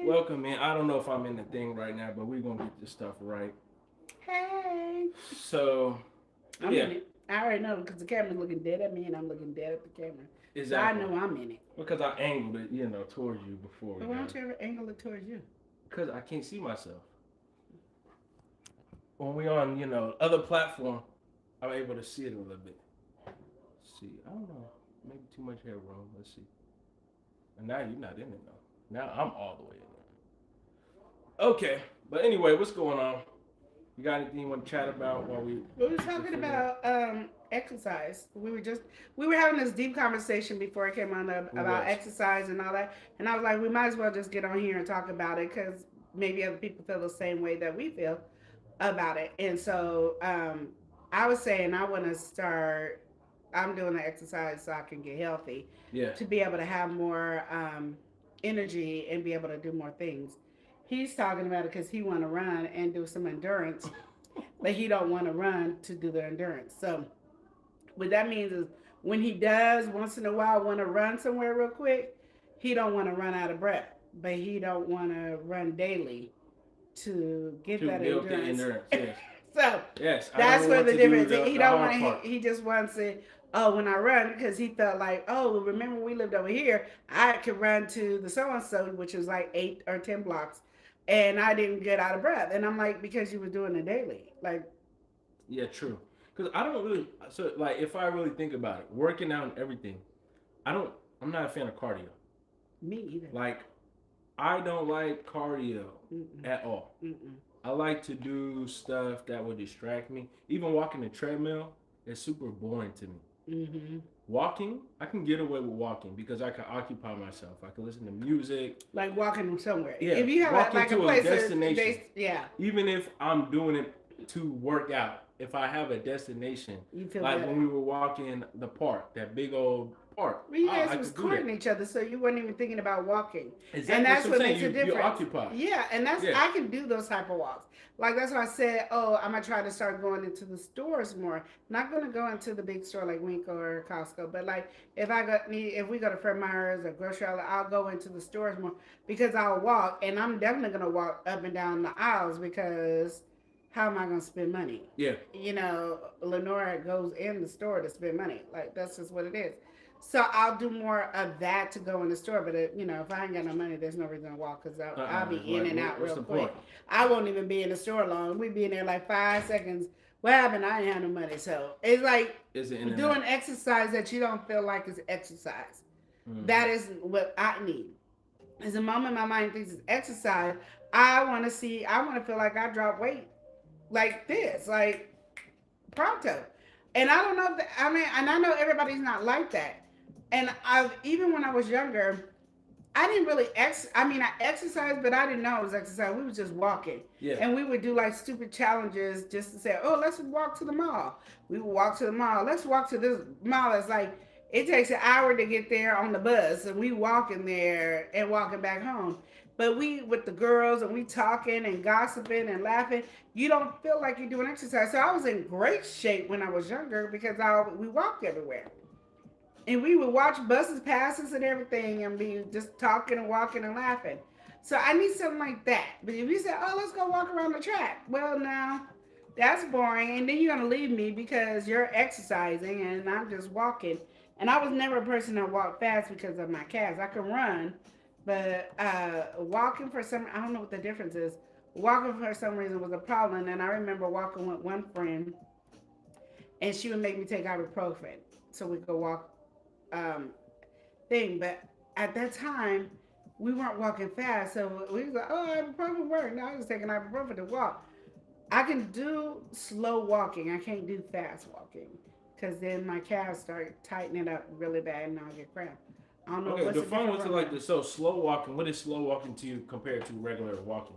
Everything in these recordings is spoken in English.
Welcome in. I don't know if I'm in the thing right now, but we're gonna get this stuff right. Hey. So, I'm yeah, in it. I already know because the camera's looking dead at me and I'm looking dead at the camera. So I exactly. know I'm in it. Because I angled it, towards you before we But why got don't it. you ever angle it towards you? Because I can't see myself. When we on, other platform, I'm able to see it a little bit. Let's see, I don't know. Maybe too much headroom. Let's see. And now you're not in it though. Now I'm all the way in it. Okay, but anyway, what's going on? You got anything you want to chat about while we We were get this talking figured out? about exercise. We were having this deep conversation before I came on We about was. exercise and all that. And I was like, we might as well just get on here and talk about it because maybe other people feel the same way that we feel about it. And so I was saying I want to start. I'm doing the exercise so I can get healthy, Yeah. to be able to have more energy and be able to do more things. He's talking about it because he want to run and do some endurance, but he don't want to run to do the endurance. So what that means is when he does once in a while want to run somewhere real quick, he don't want to run out of breath, but he don't want to run daily to get To that build the endurance. endurance, yes. So Yes, I that's don't where want the to do difference. the, He the don't hard want to. part. He just wants to. Oh, when I run, because he felt like, oh, remember we lived over here. I could run to the so and so, which was like 8 or 10 blocks, and I didn't get out of breath. And I'm like, because you were doing it daily. Like, Yeah, true. Because I don't really, so like, if I really think about it, working out and everything, I don't, I'm not a fan of cardio. me either. Like, I don't like cardio Mm-mm. at all. Mm-mm. I like to do stuff that would distract me. Even walking the treadmill is super boring to me. Mm-hmm. Walking, I can get away with walking because I can occupy myself. I can listen to music. Like walking somewhere. Yeah, If you have walking like a to a place that destination. yeah, Even if I'm doing it to work out, if I have a destination, you feel like when better. we were walking the park, that big old park, Well, you I guys was could do that. courting each other, so you weren't even thinking about walking, and Exactly, that's that's what I'm what saying. makes a You're difference. occupied. Yeah, and that's Yeah. I can do those type of walks. Like that's why I said, oh, I'm gonna try to start going into the stores more. Not gonna go into the big store like Winkle or Costco, but like if we go to Fred Meyer's or grocery outlet, I'll go into the stores more because I'll walk, and I'm definitely gonna walk up and down the aisles because how am I gonna spend money? Yeah. Lenora goes in the store to spend money. Like that's just what it is. So I'll do more of that to go in the store. But if I ain't got no money, there's no reason to walk because I'll be It's in like, and out what's real the point? quick. I won't even be in the store long. We be in there like 5 seconds. What happened? I ain't have no money. So it's like Is it in and doing out? exercise that you don't feel like is exercise. Mm-hmm. That is what I need. Is the moment my mind thinks it's exercise, I want to feel like I drop weight like this, like pronto. And I don't know if I mean, and I know everybody's not like that. And even when I was younger, I didn't really I mean, I exercised, but I didn't know it was exercise. We was just walking, Yeah. and we would do like stupid challenges just to say, "Oh, let's walk to the mall." We would walk to the mall. Let's walk to this mall. It's like it takes an hour to get there on the bus, and we walking there and walking back home. But we with the girls and we talking and gossiping and laughing. You don't feel like you're doing exercise. So I was in great shape when I was younger because we walked everywhere. And we would watch buses pass us and everything and be just talking and walking and laughing. So I need something like that. But if you say, oh, let's go walk around the track, well, now that's boring. And then you're going to leave me because you're exercising and I'm just walking. And I was never a person that walked fast because of my calves. I can run, but walking for I don't know what the difference is. Walking for some reason was a problem. And I remember walking with one friend and she would make me take ibuprofen so we could walk um, thing. But at that time, we weren't walking fast, so we was like, "Oh, ibuprofen worked." Now I was taking ibuprofen to walk. I can do slow walking. I can't do fast walking because then my calves start tightening up really bad and I'll get cramp. I don't know Okay, what's the define difference what's it from like that. this. So slow walking. What is slow walking to you compared to regular walking?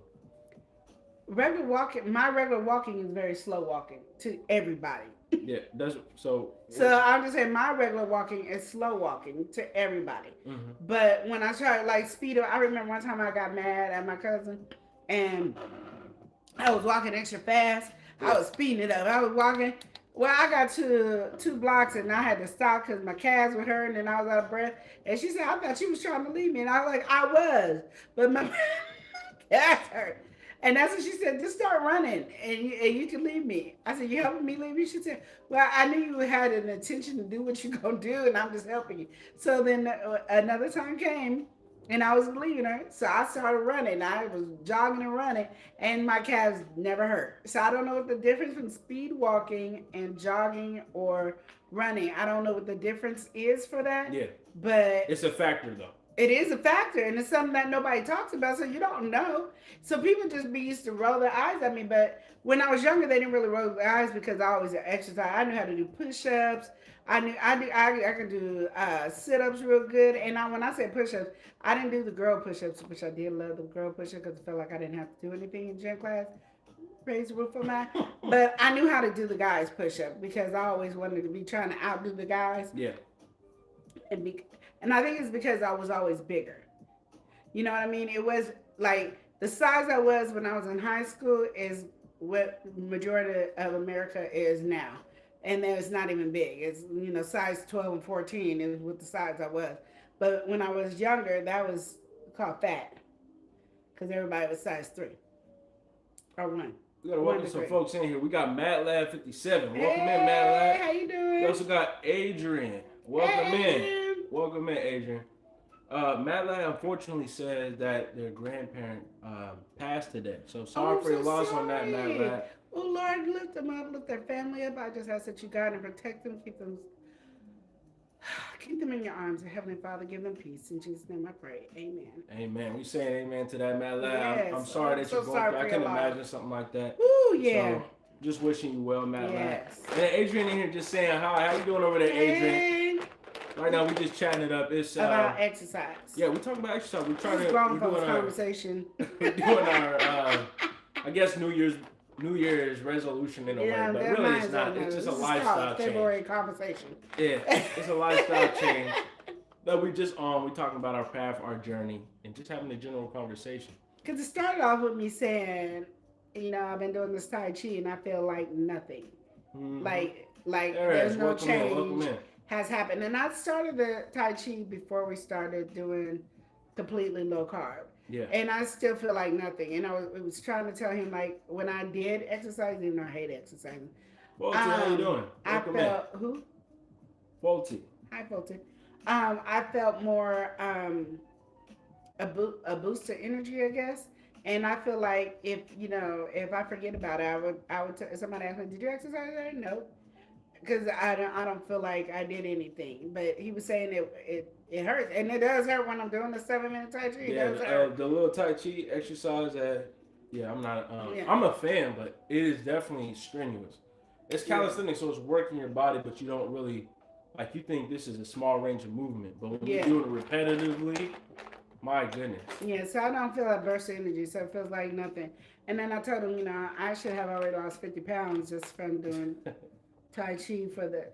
Regular walking, my regular walking is very slow walking to everybody. Yeah, that's so. So I'm just saying my regular walking is slow walking to everybody. Mm-hmm. But when I tried like speed up, I remember one time I got mad at my cousin and I was walking extra fast. I Yeah. was speeding it up. I was walking. Well, I got to 2 blocks and I had to stop because my calves were hurting and I was out of breath. And she said, I thought you was trying to leave me. And I was like, I was. But my That's her. And that's what she said. Just start running, and you can leave me. I said, you helping me leave you? She said, well, I knew you had an intention to do what you're gonna do, and I'm just helping you. So then another time came, and I was leaving her. So I started running. I was jogging and running, and my calves never hurt. So I don't know what the difference between speed walking and jogging or running. I don't know what the difference is for that. Yeah, But it's a factor though. it is a factor, and it's something that nobody talks about, so you don't know. So people just be used to roll their eyes at me. But when I was younger, they didn't really roll their eyes because I always exercise. I knew how to do push-ups. I could do sit-ups real good. And when I say push-ups, I didn't do the girl push-ups, which I did love the girl push-ups because I felt like I didn't have to do anything in gym class. Praise the roof for that. But I knew how to do the guys push-up because I always wanted to be trying to outdo the guys. Yeah. And be, and I think it's because I was always bigger. You know what I mean? It was like the size I was when I was in high school is what majority of America is now. And then it's not even big. It's, size 12 and 14 is what the size I was. But when I was younger, that was called fat because everybody was size 3 or 1. We gotta welcome some folks in here. We got Mad Lab 57. Welcome in, Mad Lab. How you doing? We also got Adrian. Welcome Hey. in. Welcome in, Adrian. Matt Lab unfortunately says that their grandparent passed today. So sorry for your loss on that, Matt Lab. Oh, Lord, lift them up, lift their family up. I just ask that you guide and protect them, keep them in your arms. Heavenly Father, give them peace. In Jesus' name I pray. Amen. Amen. We saying amen to that, Matt Lab. Yes. I'm sorry that you're going through. I can your imagine life. something like that. Ooh, yeah. So, just wishing you well, Matt Yes. Lab. And Adrian in here just saying hi. How you doing over there, Adrian? Hey. Right now, we just chatting it up. It's About exercise. Yeah, we're talking about exercise. We're trying This to. grown We're folks doing our conversation. we're doing our. I guess New Year's resolution in a way, but really it's not. It's just a lifestyle change. February conversation. Yeah, it's a lifestyle change that we just on. We're talking about our path, our journey, and just having a general conversation. Because it started off with me saying, I've been doing this Tai Chi and I feel like nothing. Mm-hmm. Like there's no change has happened. And I started the Tai Chi before we started doing completely low carb. Yeah. And I still feel like nothing. And I was trying to tell him, like, when I did exercise, even though I hate exercising. Volty, how you doing? Welcome I felt, in. Who? Volty. Hi, Volty. I felt more a boost to energy, I guess. And I feel like if I forget about it, I would somebody ask me, did you exercise today? No. Because I don't feel like I did anything. But he was saying it hurts. And it does hurt when I'm doing the 7-minute Tai Chi. Yeah, the little Tai Chi exercise I'm not, I'm a fan, but it is definitely strenuous. It's calisthenics, so it's working your body, but you don't really, you think this is a small range of movement. But when you're doing it repetitively, my goodness. Yeah, so I don't feel that burst of energy, so it feels like nothing. And then I told him, I should have already lost 50 pounds just from doing Tai Chi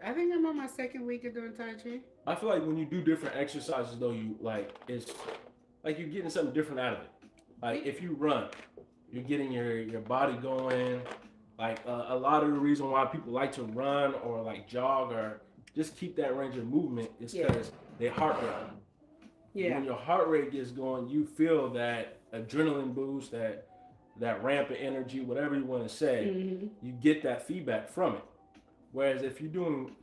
I think I'm on my 2nd week of doing Tai Chi. I feel like when you do different exercises, though, it's like you're getting something different out of it. Like if you run, you're getting your body going. Like a lot of the reason why people like to run or like jog or just keep that range of movement is because their heart rate. Yeah. When your heart rate gets going, you feel that adrenaline boost, that ramp of energy, whatever you want to say. Mm-hmm. You get that feedback from it. Whereas if you're doing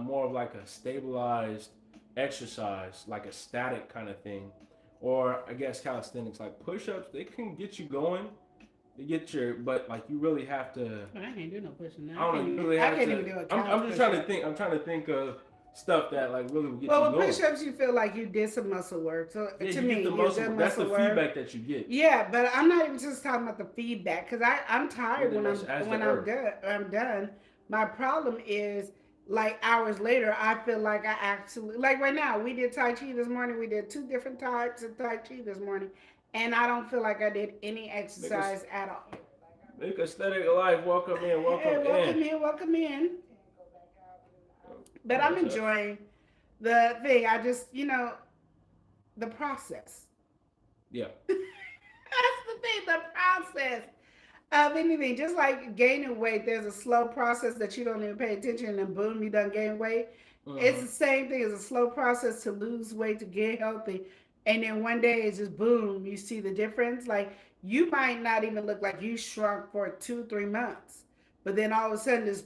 more of like a stabilized exercise, like a static kind of thing, or I guess calisthenics, like push-ups, they can get you going. They get but you really have to. I can't do no push-ups now. I don't know. You really have to. I can't even do a I'm just trying to think. I'm trying to think of stuff that really will get you going. Well, with push-ups, you feel like you did some muscle work. So to me, that's the feedback that you get. Yeah, but I'm not even just talking about the feedback because I'm tired when I'm done. My problem is, hours later, I feel like I actually, right now, we did Tai Chi this morning. We did 2 different types of Tai Chi this morning, and I don't feel like I did any exercise at all. Make Aesthetic Life, welcome in. Welcome in. But I'm enjoying the thing. I just, the process. Yeah. That's the thing, the process. Of anything, just like gaining weight, there's a slow process that you don't even pay attention, and boom, you done gain weight. Uh-huh. It's the same thing as a slow process to lose weight, to get healthy, and then one day it's just boom, you see the difference. Like you might not even look like you shrunk for 2 3 months, but then all of a sudden this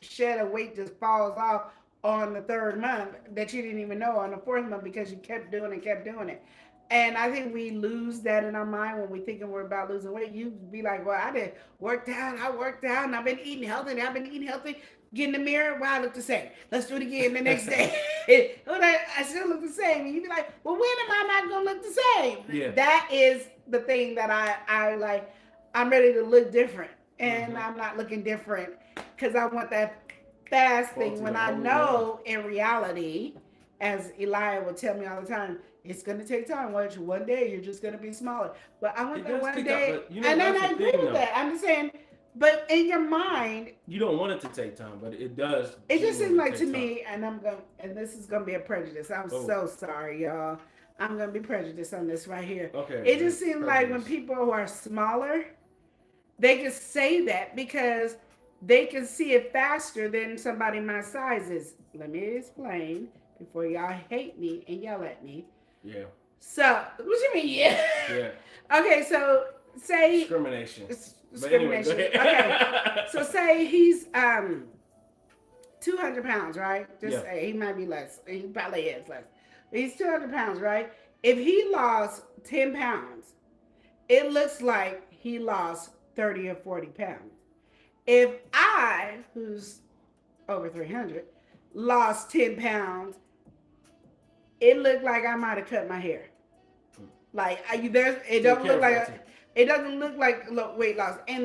shed of weight just falls off on the third month that you didn't even know on the fourth month because you kept doing it. And I think we lose that in our mind when we thinking we're about losing weight. You be like, well, I did I worked out, and I've been eating healthy, and I've been eating healthy. Get in the mirror, wow, I look the same. Let's do it again the next day. I still look the same. And you be like, well, when am I not gonna look the same? Yeah. That is the thing that I like. I'm ready to look different, and I'm not looking different because I want that fast thing. When I know in reality, as Elijah will tell me all the time, it's gonna take time. One day you're just gonna be smaller. But I want that one day, and then I agree with that. I'm just saying, but in your mind, you don't want it to take time, but it does. It just seems like to me, and this is gonna be a prejudice. I'm so sorry, y'all. I'm gonna be prejudiced on this right here. Okay. It just seems like when people who are smaller, they can say that because they can see it faster than somebody my size is. Let me explain before y'all hate me and yell at me. Yeah. So, what you mean, yeah? Yeah. Okay, so say discrimination. Discrimination. Anyway, okay. So say he's 200 pounds, right? Just say he might be less. He probably is less. But he's 200 pounds, right? If he lost 10 pounds, it looks like he lost 30 or 40 pounds. If I, who's over 300, lost 10 pounds, it looked like I might have cut my hair. Like it doesn't look like weight loss. And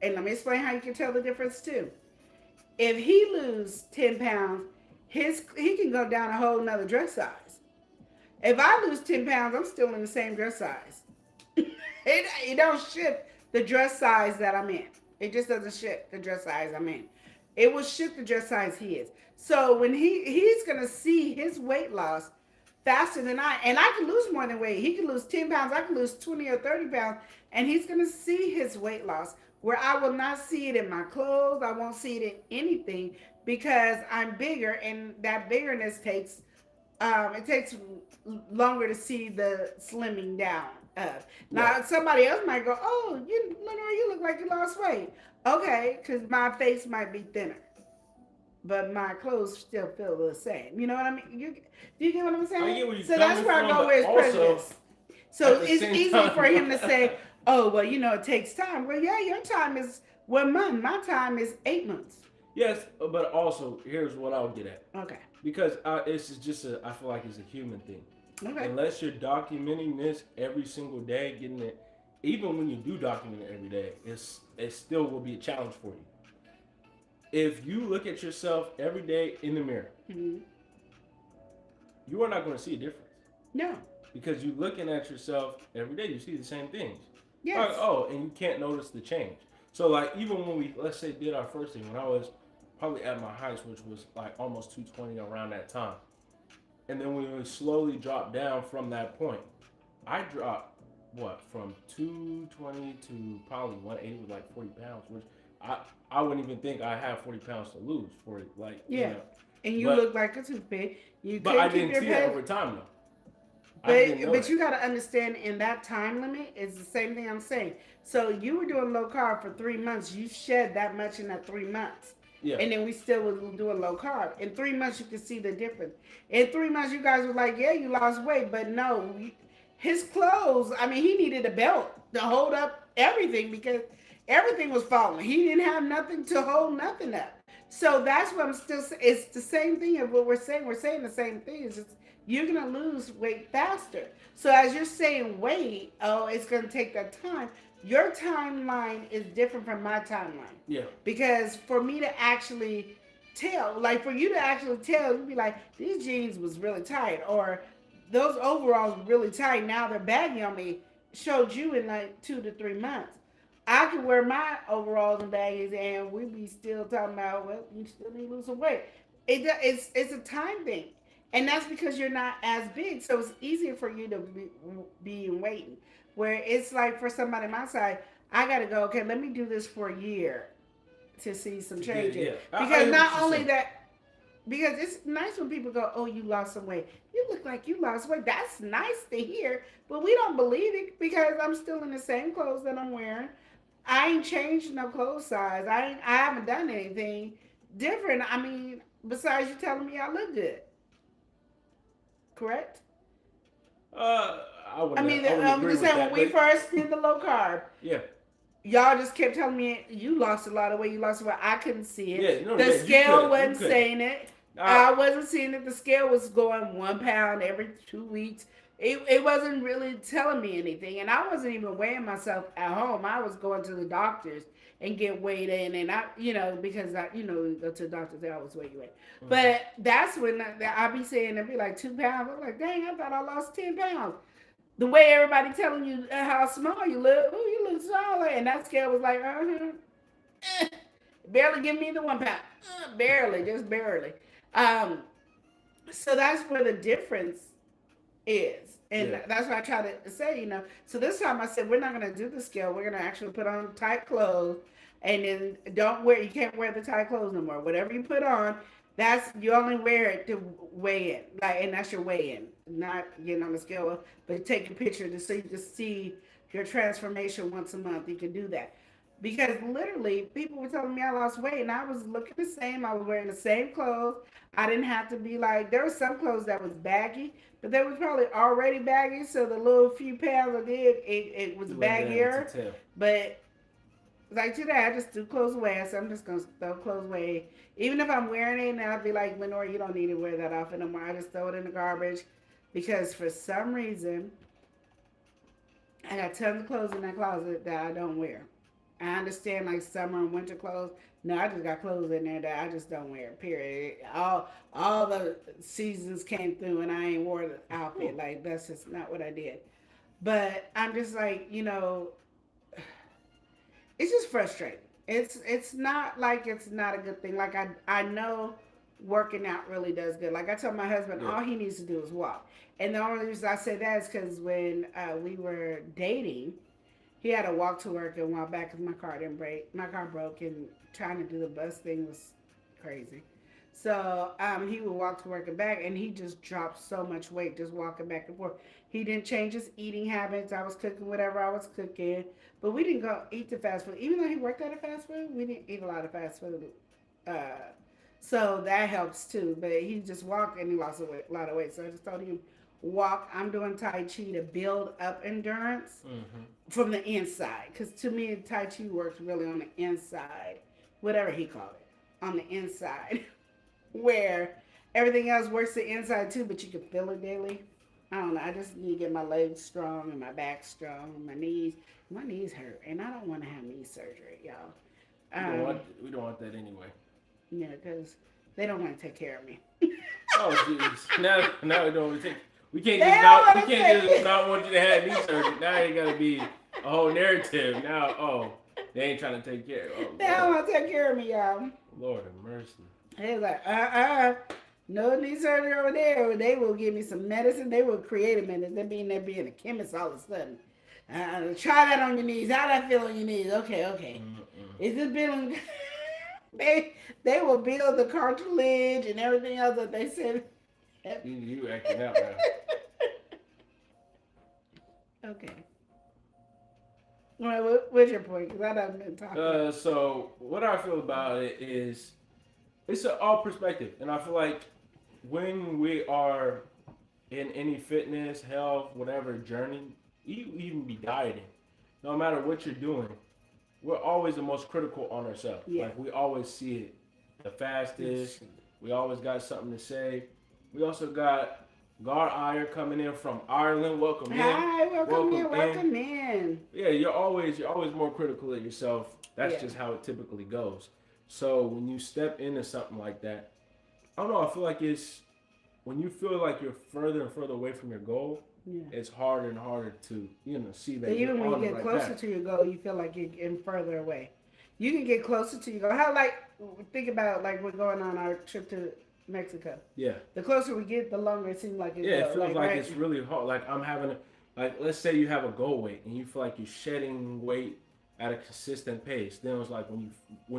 let me explain how you can tell the difference too. If he lose 10 pounds, he can go down a whole nother dress size. If I lose 10 pounds, I'm still in the same dress size. It don't shift the dress size that I'm in. It just doesn't shift the dress size I'm in. It will shift the dress size he is. So when he's gonna see his weight loss faster than and I can lose more than weight. He can lose 10 pounds, I can lose 20 or 30 pounds, and he's gonna see his weight loss where I will not see it in my clothes, I won't see it in anything because I'm bigger, and that biggerness takes longer to see the slimming down of. Now somebody else might go, oh, you look like you lost weight. Okay, because my face might be thinner, but my clothes still feel the same. You know what I mean? Do you get what I'm saying? I get where you're so that's where I go with prejudice. So it's easy for him to say, oh, well, it takes time. Well, yeah, your time is 1 month. My time is 8 months. Yes, but also, here's what I'll get at. Okay. Because it's just I feel like it's a human thing. Okay. Unless you're documenting this every single day, getting it, even when you do document it every day, it still will be a challenge for you. If you look at yourself every day in the mirror, you are not going to see a difference. No. Because you're looking at yourself every day, you see the same things. Yes. And you can't notice the change. So, like, even when we, let's say, did our first thing, when I was probably at my height, which was like almost 220 around that time. And then we slowly dropped down from that point. I dropped, from 220 to probably 180 with like 40 pounds, which I wouldn't even think I have 40 pounds to lose for it. Like, yeah. And you look like a toothpick. But I didn't see that over time, though. But you got to understand, in that time limit, it's the same thing I'm saying. So you were doing low carb for 3 months. You shed that much in that 3 months. Yeah. And then we still was doing low carb. In 3 months, you could see the difference. In 3 months, you guys were like, yeah, you lost weight. But no, his clothes, he needed a belt to hold up everything because everything was falling. He didn't have nothing to hold nothing up. So that's what I'm still saying. It's the same thing of what we're saying. We're saying the same thing. It's just, you're going to lose weight faster. So as you're saying weight, it's going to take that time. Your timeline is different from my timeline. Yeah. Because for me to actually tell, you'd be like, these jeans was really tight, or those overalls were really tight. Now they're baggy on me. Showed you in like 2 to 3 months. I could wear my overalls and baggies, and we'd be still talking about, well, you still need to lose some weight. It's a time thing. And that's because you're not as big. So it's easier for you to be in waiting. Where it's like for somebody my side, I got to go, okay, let me do this for a year to see some changes. Yeah. Because not only that, because it's nice when people go, "Oh, you lost some weight. You look like you lost weight." That's nice to hear, but we don't believe it because I'm still in the same clothes that I'm wearing. I ain't changed no clothes size. I haven't done anything different. I mean, besides you telling me I look good, correct? I I wouldn't mean, I wouldn't I'm agree just with saying when that, we but first did the low carb, yeah, y'all just kept telling me you lost a lot of weight. You lost a lot. I couldn't see it. yeah, no, The yeah, scale you wasn't could. saying it. I, I wasn't seeing it. The scale was going 1 pound every 2 weeks. It wasn't really telling me anything, and I wasn't even weighing myself at home. I was going to the doctors and get weighed in, and because you go to the doctors, they always weigh you in. mhm. But that's when I be saying it'd be like 2 pounds. I'm like, dang, I thought I lost 10 pounds. The way everybody telling you how small you look, oh, you look smaller, and that scale was like, barely give me the 1 pound, barely, just barely. Um, so that's where the difference is. And Yeah, that's what I try to say. So this time I said, we're not going to do the scale. We're going to actually put on tight clothes. And then you can't wear the tight clothes no more. Whatever you put on, you only wear it to weigh in. And that's your weigh in. Not getting on the scale, but take a picture so you can see your transformation once a month. You can do that. Because literally, people were telling me I lost weight, and I was looking the same. I was wearing the same clothes. I didn't have to be like, there were some clothes that was baggy, but they was probably already baggy. So the little few pounds I did, it was you wasn't able to baggier. tell. But like today, I just do clothes away. So I'm just gonna throw clothes away. Even if I'm wearing it, and I'll be like, Lenore, you don't need to wear that outfit no more. I just throw it in the garbage because for some reason I got tons of clothes in that closet that I don't wear. I understand like summer and winter clothes. No, I just got clothes in there that I just don't wear. Period. All the seasons came through and I ain't wore the outfit. Like that's just not what I did. But I'm just like, it's just frustrating. It's not like it's not a good thing. Like I know working out really does good. Like I told my husband, Yeah. all he needs to do is walk. And the only reason I say that is because when we were dating, he had to walk to work and walk back because my car didn't break. My car broke, and trying to do the bus thing was crazy. So he would walk to work and back, and he just dropped so much weight just walking back and forth. He didn't change his eating habits. I was cooking whatever I was cooking, but we didn't go eat the fast food. Even though he worked at a fast food, we didn't eat a lot of fast food. Uh, so that helps too. But he just walked and he lost a lot of weight. So I just told him, walk. I'm doing Tai Chi to build up endurance Hmm. from the inside. Because to me, Tai Chi works really on the inside, whatever he called it, on the inside, where everything else works the inside too, but you can feel it daily. I don't know. I just need to get my legs strong and my back strong and my knees. My knees hurt, and I don't want to have knee surgery, y'all. We don't want that anyway. Yeah, because they don't want to take care of me. Oh jeez. Now we don't want to take. They don't We want to can't just take. not want you to have knee surgery. Now it gotta be a whole narrative. Now they ain't trying to take care. Oh They don't want to take care of me, y'all. Lord have mercy. They was like, no knee surgery over there. They will give me some medicine. They will create a medicine. They being there being a chemist all of a sudden. Try that on your knees. How that feel on your knees? Okay, okay. Mm-mm. Is it building? they will build the cartilage and everything else that they said. You acting out now. Okay. All right, what's your point? Because I haven't been talking. So what I feel about it is it's all perspective, and I feel like when we are in any fitness, health, whatever journey, you even be dieting, no matter what you're doing, we're always the most critical on ourselves. Yeah. Like we always see it the fastest. We always got something to say. We also got Gar Iyer coming in from Ireland. Welcome in. Hi, welcome in. Yeah, you're always more critical of yourself. That's Yeah. just how it typically goes. So when you step into something like that, I don't know. I feel like it's when you feel like you're further and further away from your goal, Yeah. it's harder and harder to see So that you're even when on you the get right closer path. to your goal, you feel like you're getting further away. You can get closer to your goal. How think about like we're going on our trip to Mexico. Yeah, The closer we get, the longer it seems like it yeah. It goes. feels like Right? it's really hard. Like I'm having, let's say you have a goal weight and you feel like you're shedding weight at a consistent pace. Then it's like when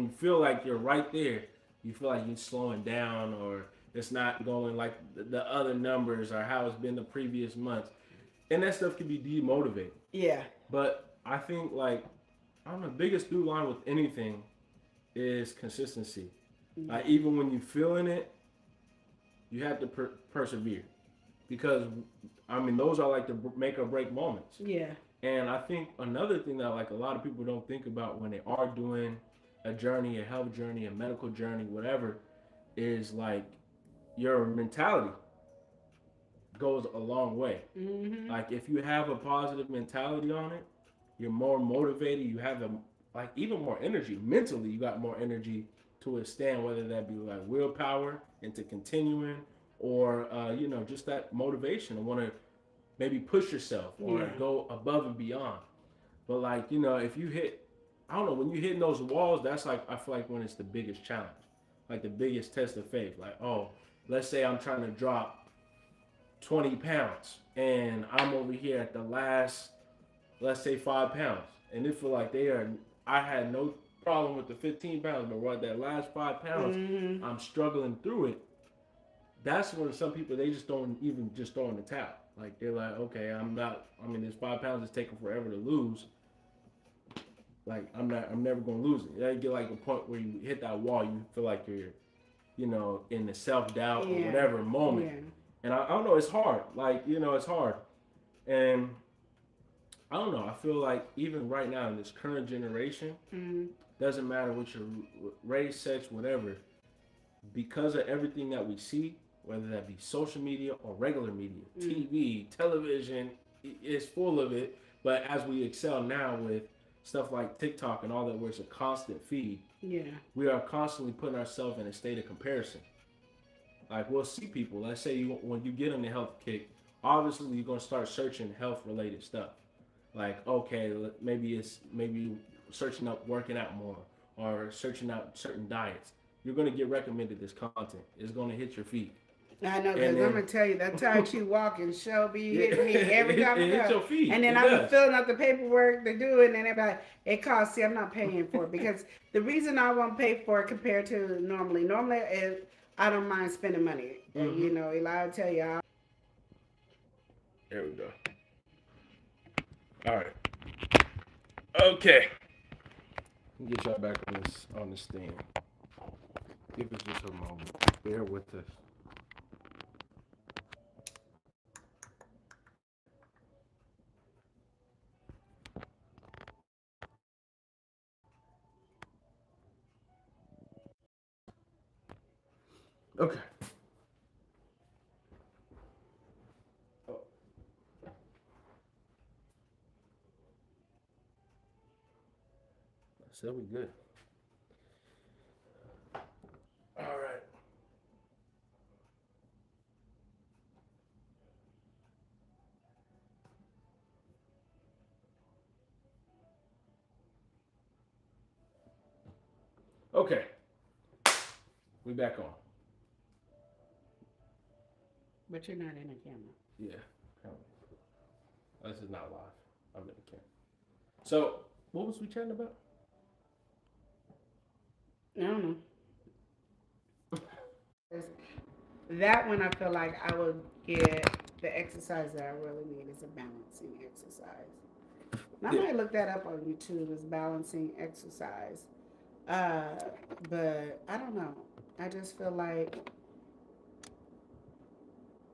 you feel like you're right there, you feel like you're slowing down or it's not going like the other numbers or how it's been the previous months, and that stuff can be demotivating. Yeah. But I think like I don't know, the biggest through line with anything is consistency. Like Yeah. even when you're feeling it, you have to persevere because I mean those are like the make or break moments. Yeah. And I think another thing that like a lot of people don't think about when they are doing a journey, a health journey, a medical journey, whatever, is like your mentality goes a long way. Mm-hmm. Like if you have a positive mentality on it, you're more motivated. You have a like even more energy mentally. You got more energy to withstand whether that be like willpower into continuing or just that motivation to want to maybe push yourself or Yeah. go above and beyond. But like if you hit, I don't know, when you hitting those walls, that's like I feel like when it's the biggest challenge, like the biggest test of faith. Like let's say I'm trying to drop 20 pounds and I'm over here at the last, let's say 5 pounds, and it feel like I had no problem with the 15 pounds, but right that last 5 pounds, Mm-hmm. I'm struggling through it. That's when some people they just don't even just throw in the towel. Like they're like, okay, I'm not. I mean, this 5 pounds is taking forever to lose. Like I'm not. I'm never gonna lose it. You get like a point where you hit that wall. You feel like you're, in the self doubt or Yeah. whatever moment. Yeah. And I don't know. It's hard. Like it's hard. And I don't know. I feel like even right now in this current generation, Mm-hmm. doesn't matter what your race, sex, whatever, because of everything that we see, whether that be social media or regular media, TV, television, is full of it. But as we excel now with stuff like TikTok and all that, where it's a constant feed, Yeah. we are constantly putting ourselves in a state of comparison. Like we'll see people. Let's say when you get on the health kick, obviously you're gonna start searching health related stuff. Like okay, maybe searching up working out more or searching out certain diets. You're gonna get recommended this content. It's gonna hit your feed, I know, and because I'm then gonna tell you that Tai Chi walking show be yeah, hitting me every time I it hits go. your feed. And then It I be does. filling out the paperwork to do it, and then everybody, it costs. See, I'm not paying for it because the reason I won't pay for it compared to normally is I don't mind spending money. Mm-hmm. Eli will tell you, There we go. All right. Okay. Let me get y'all back on this thing. Give us just a moment. Bear with us. Okay. Oh, so we good. All right. Okay. We back on. but you're not in the camera. Yeah. This is not live. I'm in the camera. So, what was we chatting about? I don't know. That one I feel like I would get the exercise that I really need is a balancing exercise. And I Yeah. might look that up on YouTube as balancing exercise. Uh, but I don't know. I just feel like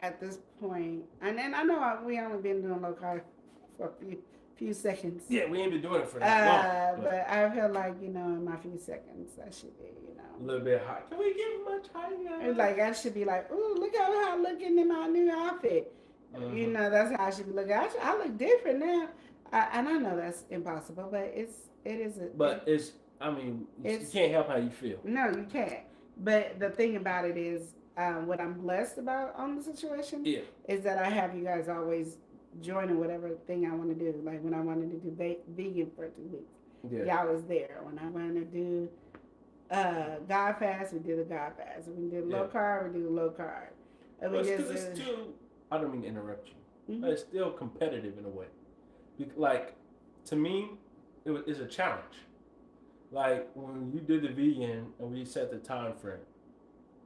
at this point, and then I know we only been doing low carb for a few seconds. Yeah, we ain't been doing it for that long. But I feel like in my few seconds I should be, A little bit high. Can we get much higher? it's like I should be like, ooh, look how I'm looking in my new outfit. Mm-hmm. That's how I should be looking. I look different now, and I know that's impossible, but it is. But it's, I mean, you can't help how you feel. No, you can't. But the thing about it is, what I'm blessed about on the situation is that I have you guys always joining whatever thing I want to do. Like when I wanted to do vegan for 2 weeks, y'all was there. When I wanted to do God fast, we did a God fast. When we did low carb, we do low carb. And But it's still, I don't mean to interrupt you, but it's still competitive in a way. Like, to me, it's a challenge. Like, when you did the vegan and we set the time frame,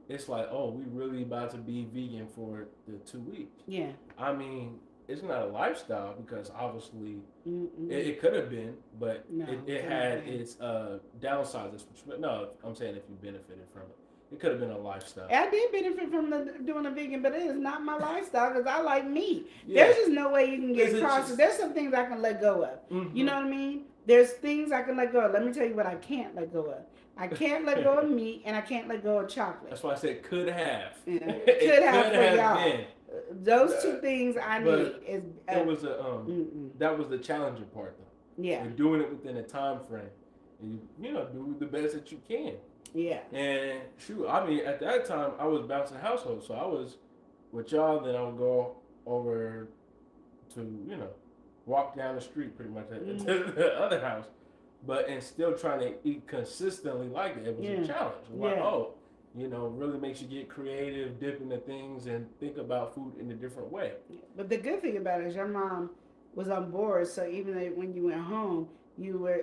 it's like, oh, we really about to be vegan for the 2 weeks. Yeah. I mean, it's not a lifestyle because obviously Mm-mm. it could have been, but No, it had its downsides. No, I'm saying if you benefited from it, it could have been a lifestyle. I did benefit from doing a vegan, but it is not my lifestyle because I like meat. Yeah. There's just no way you can get Is it across just- it. There's some things I can let go of. Mhm. You know what I mean? There's things I can let go of. Let me tell you what I can't let go of. I can't let go of meat, and I can't let go of chocolate. That's why I said could have. Yeah. It Could have for y'all. been. Those two things I But need is. It was a mm-mm. that was the challenging part though. Yeah. You're doing it within a time frame, and you know do the best that you can. Yeah. And shoot, I mean, at that time, I was bouncing households, so I was with y'all. Then I would go over to walk down the street, pretty much to the other house, but and still trying to eat consistently like that. It was a challenge. Like, oh, really makes you get creative, dip into things, and think about food in a different way. But the good thing about it is your mom was on board, so even though when you went home,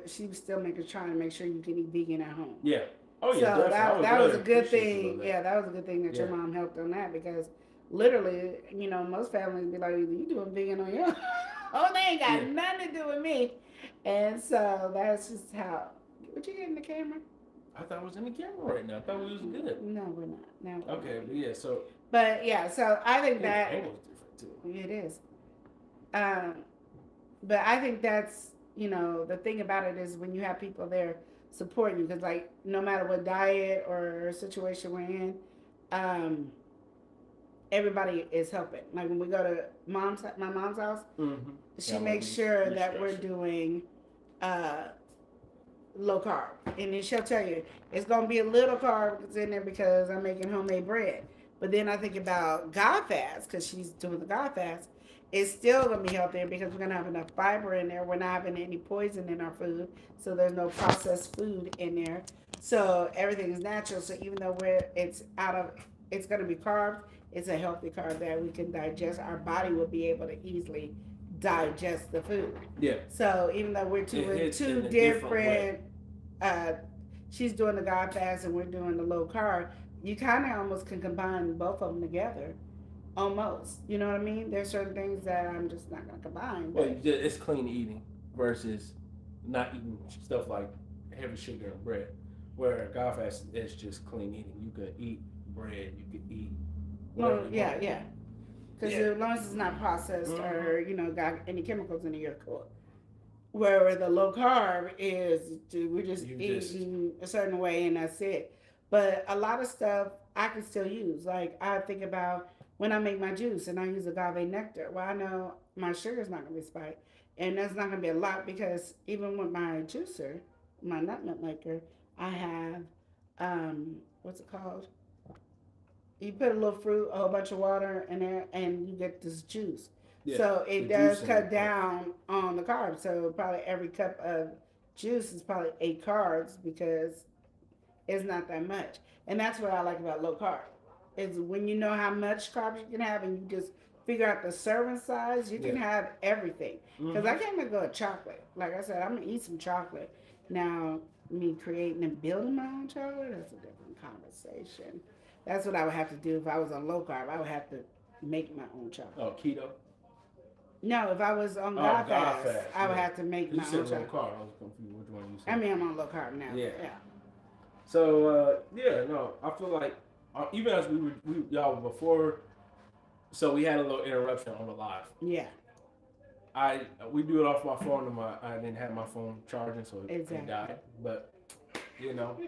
she was still trying to make sure you can eat vegan at home. Yeah. Oh yeah, so definitely. that was a good thing. Yeah, that was a good thing that your mom helped on that because literally, most families be like, "You doing vegan on your own? Oh, they ain't got nothing to do with me." And so that's just how. What you get in the camera? I thought it was in the camera right now. I thought we was good. No, we're not. No. Okay, but yeah, so. But yeah, so I think that angle's different too. it is. But I think that's the thing about it is when you have people there supporting you, because like no matter what diet or situation we're in, everybody is helping. Like when we go to my mom's house, she makes sure that we're doing low carb, and then she'll tell you it's gonna be a little carbs in there because I'm making homemade bread. But then I think about God fast because she's doing the God fast. It's still going to be healthier because we're going to have enough fiber in there. We're not having any poison in our food. So there's no processed food in there. So everything is natural. So even though it's going to be carbs, it's a healthy carb that we can digest. Our body will be able to easily digest the food. Yeah. So even though we're two different she's doing the God fast and we're doing the low carb, you kind of almost can combine both of them together. Almost. You know what I mean? There's certain things that I'm just not going to combine. Well, it's clean eating versus not eating stuff like heavy sugar and bread. Where God fast is just clean eating. You could eat bread. You could eat whatever. Well, yeah. Because as long as it's not processed or, got any chemicals in it, you're cool. Where the low carb is, we're just eating a certain way and that's it. But a lot of stuff I can still use. Like I think about when I make my juice and I use agave nectar. Well, I know my sugar's not going to be spiked. And that's not going to be a lot because even with my juicer, my nut maker, I have, what's it called? You put a little fruit, a whole bunch of water in there, and you get this juice. Yeah, so it does cut down on the carbs. So probably every cup of juice is probably 8 carbs because it's not that much. And that's what I like about low carb. Is when you know how much carbs you can have and you just figure out the serving size, you can have everything. Because I can't let go of chocolate. Like I said, I'm going to eat some chocolate. Now, me creating and building my own chocolate, that's a different conversation. That's what I would have to do if I was on low carb. I would have to make my own chocolate. Oh, keto? No, if I was on God fast, I would have to make my own chocolate. You said low carb. I was confused. Which one you said? I mean, I'm on low carb now. Yeah. So, I feel like even as y'all before, so we had a little interruption on the live. Yeah. We do it off my phone and I didn't have my phone charging, so it died. But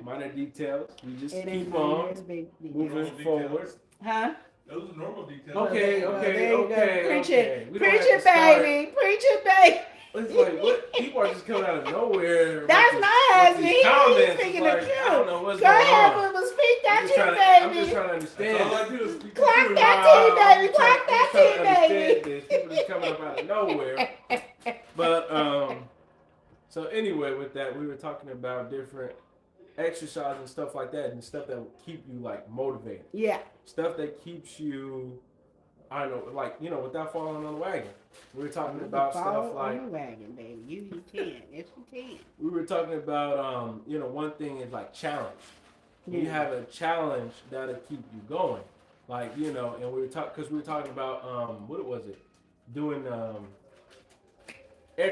minor details. We just keep on moving forward. Huh? Those are normal details. Okay. Preach it, baby. Preach it, baby. It's like what people are just coming out of nowhere. That's my husband. He's speaking the truth. I don't know what's Go going ahead, on. but speak that to I'm baby. just trying to understand. All I do is speak Clock the that truth. baby. Clock that baby. People just coming up out of nowhere. But so anyway, with that, we were talking about different exercise and stuff like that, and stuff that will keep you like motivated. Yeah. Stuff that keeps you, I don't know, like without falling on the wagon. We were talking about stuff like on the wagon, baby. You can. Yes, you can. we were talking about one thing is like challenge. You have a challenge that'll keep you going. Like, and we were talking because we were talking about what was it? Doing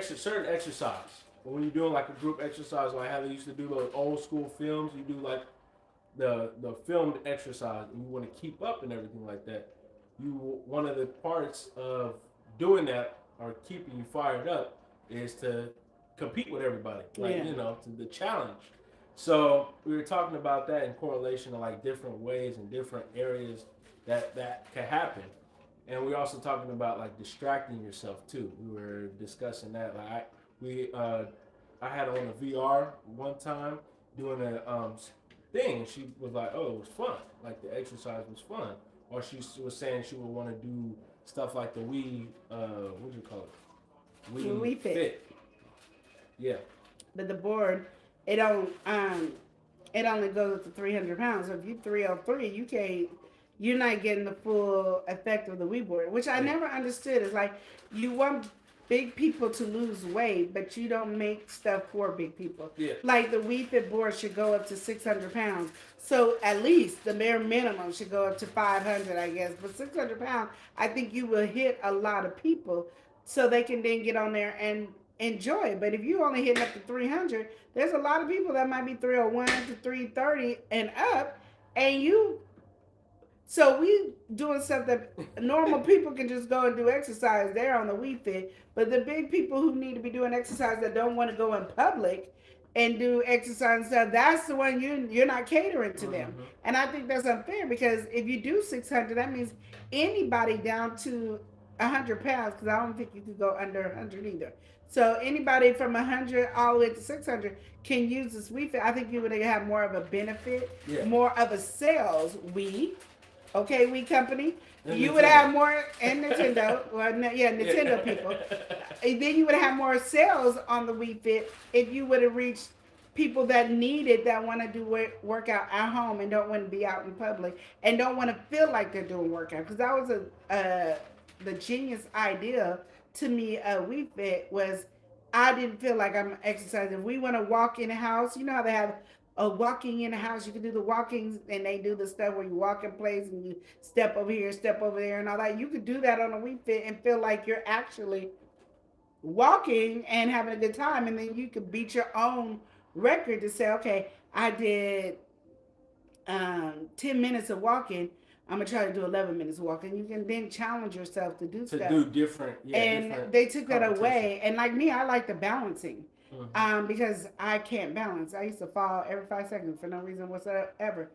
certain exercise. When you're doing like a group exercise, like how they used to do those old school films, you do like the filmed exercise, and you want to keep up and everything like that. One of the parts of doing that or keeping you fired up is to compete with everybody, like to the challenge. So we were talking about that in correlation to like different ways and different areas that can happen. And we're also talking about like distracting yourself too. We were discussing that. I had on a VR one time doing a thing, and she was like, "Oh, it was fun. Like the exercise was fun." Or she was saying she would want to do stuff like the Wii. What do you call it? Wii Fit. Yeah. But the board, it don't it only goes up to 300 pounds. So if you 303, you're not getting the full effect of the Wii board, which I never understood. It's like you want big people to lose weight, but you don't make stuff for big people. Yeah. Like the Wii Fit board should go up to 600 pounds. So at least the bare minimum should go up to 500, I guess. But 600 pounds, I think you will hit a lot of people so they can then get on there and enjoy it. But if you only hitting up to 300, there's a lot of people that might be 301 to 330 and up, and so we doing stuff that normal people can just go and do exercise there on the Wii Fit, but the big people who need to be doing exercise that don't want to go in public and do exercise and stuff, that's the one you're not catering to them. And I think that's unfair, because if you do 600, that means anybody down to 100 pounds, because I don't think you could go under 100 either. So anybody from 100 all the way to 600 can use this Wii Fit. I think you would have more of a benefit, more of a sales Wii company. And you Nintendo. Would have more, and Nintendo. Well, Nintendo people. And then you would have more sales on the Wii Fit if you would have reached people that need it, that want to do workout at home and don't want to be out in public and don't want to feel like they're doing workout. Because that was the genius idea to me of Wii Fit was I didn't feel like I'm exercising. If we want to walk in a house, you know how they have walking in the house, you can do the walkings, and they do the stuff where you walk in place and you step over here, step over there, and all that. You could do that on a Wii Fit and feel like you're actually walking and having a good time, and then you could beat your own record to say, okay, I did 10 minutes of walking. I'm gonna try to do 11 minutes of walking. You can then challenge yourself to do stuff. To do different, and different they took that away. And like me, I like the balancing. Because I can't balance. I used to fall every 5 seconds for no reason whatsoever.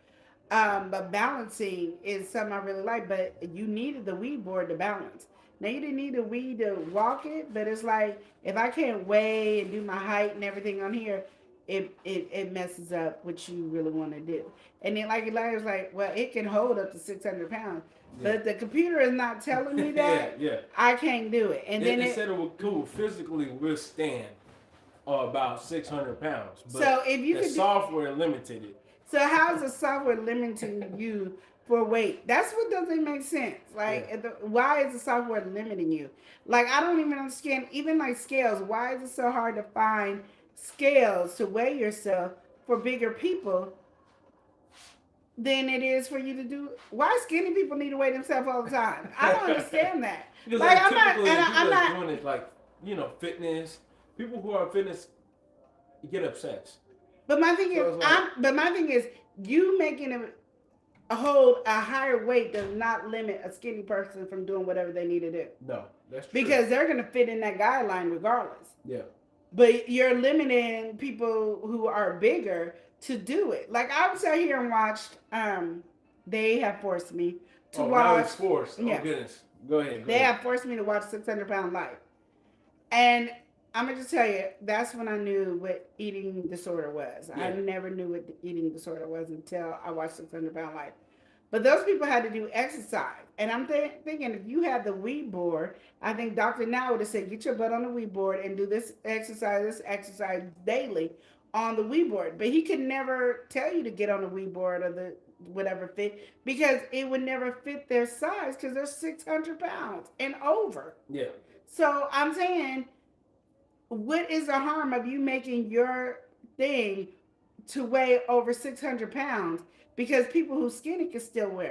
But balancing is something I really like. But you needed the Wii board to balance. Now you didn't need a Wii to walk it, but it's like if I can't weigh and do my height and everything on here, it messes up what you really want to do. And then like Elijah was like, well, it can hold up to 600 pounds. But the computer is not telling me that. I can't do it. And then it said it would physically withstand about 600 pounds. But so if you the software limited it. So how is the software limiting you for weight? That's what doesn't make sense. Like, why is the software limiting you? Like, I don't even understand. Even like scales, why is it so hard to find scales to weigh yourself for bigger people than it is for you to do? Why skinny people need to weigh themselves all the time? I don't understand that. Because like, I'm not doing it like fitness. People who are fitness get obsessed. But my thing is, you making a hold a higher weight does not limit a skinny person from doing whatever they need to do. No, that's true. Because they're gonna fit in that guideline regardless. Yeah. But you're limiting people who are bigger to do it. Like I sat here and watched. They have forced me to watch. Now it's forced. Oh goodness. Go ahead. They have forced me to watch 600 Pound Life, and I'm gonna just tell you, that's when I knew what eating disorder was. I never knew what the eating disorder was until I watched 600 Pound Life. But those people had to do exercise. And I'm thinking, if you had the Wii board, I think Dr. Now would have said, get your butt on the Wii board and do this exercise daily on the Wii board. But he could never tell you to get on the Wii board or the whatever fit, because it would never fit their size, because they're 600 pounds and over. Yeah. So I'm saying, what is the harm of you making your thing to weigh over 600 pounds because people who skinny can still